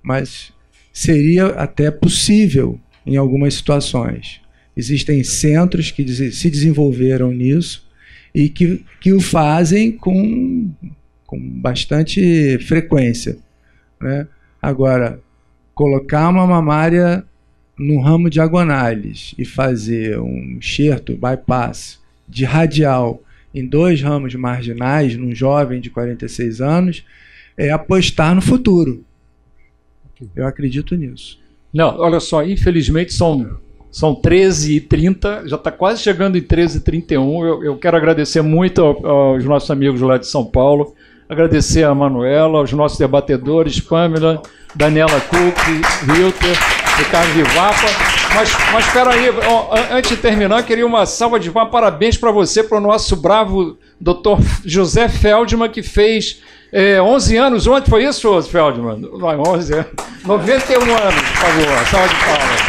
mas seria até possível em algumas situações. Existem centros que se desenvolveram nisso e que o fazem com bastante frequência, né? Agora, colocar uma mamária no ramo diagonais e fazer um enxerto, bypass, de radial em 2 ramos marginais, num jovem de 46 anos, é apostar no futuro. Eu acredito nisso. Não, olha só, infelizmente são 13h30, já está quase chegando em 13h31. Eu quero agradecer muito aos nossos amigos lá de São Paulo, agradecer a Manuela, aos nossos debatedores, Pamela, Daniela Cook, Wilter, Ricardo Vivapa. Mas espera aí, antes de terminar, queria uma salva de palmas, parabéns para você, para o nosso bravo Dr. José Feldman, que fez 11 anos, ontem foi isso, Feldman? Não, 11 anos, 91 anos, por favor, salva de palmas.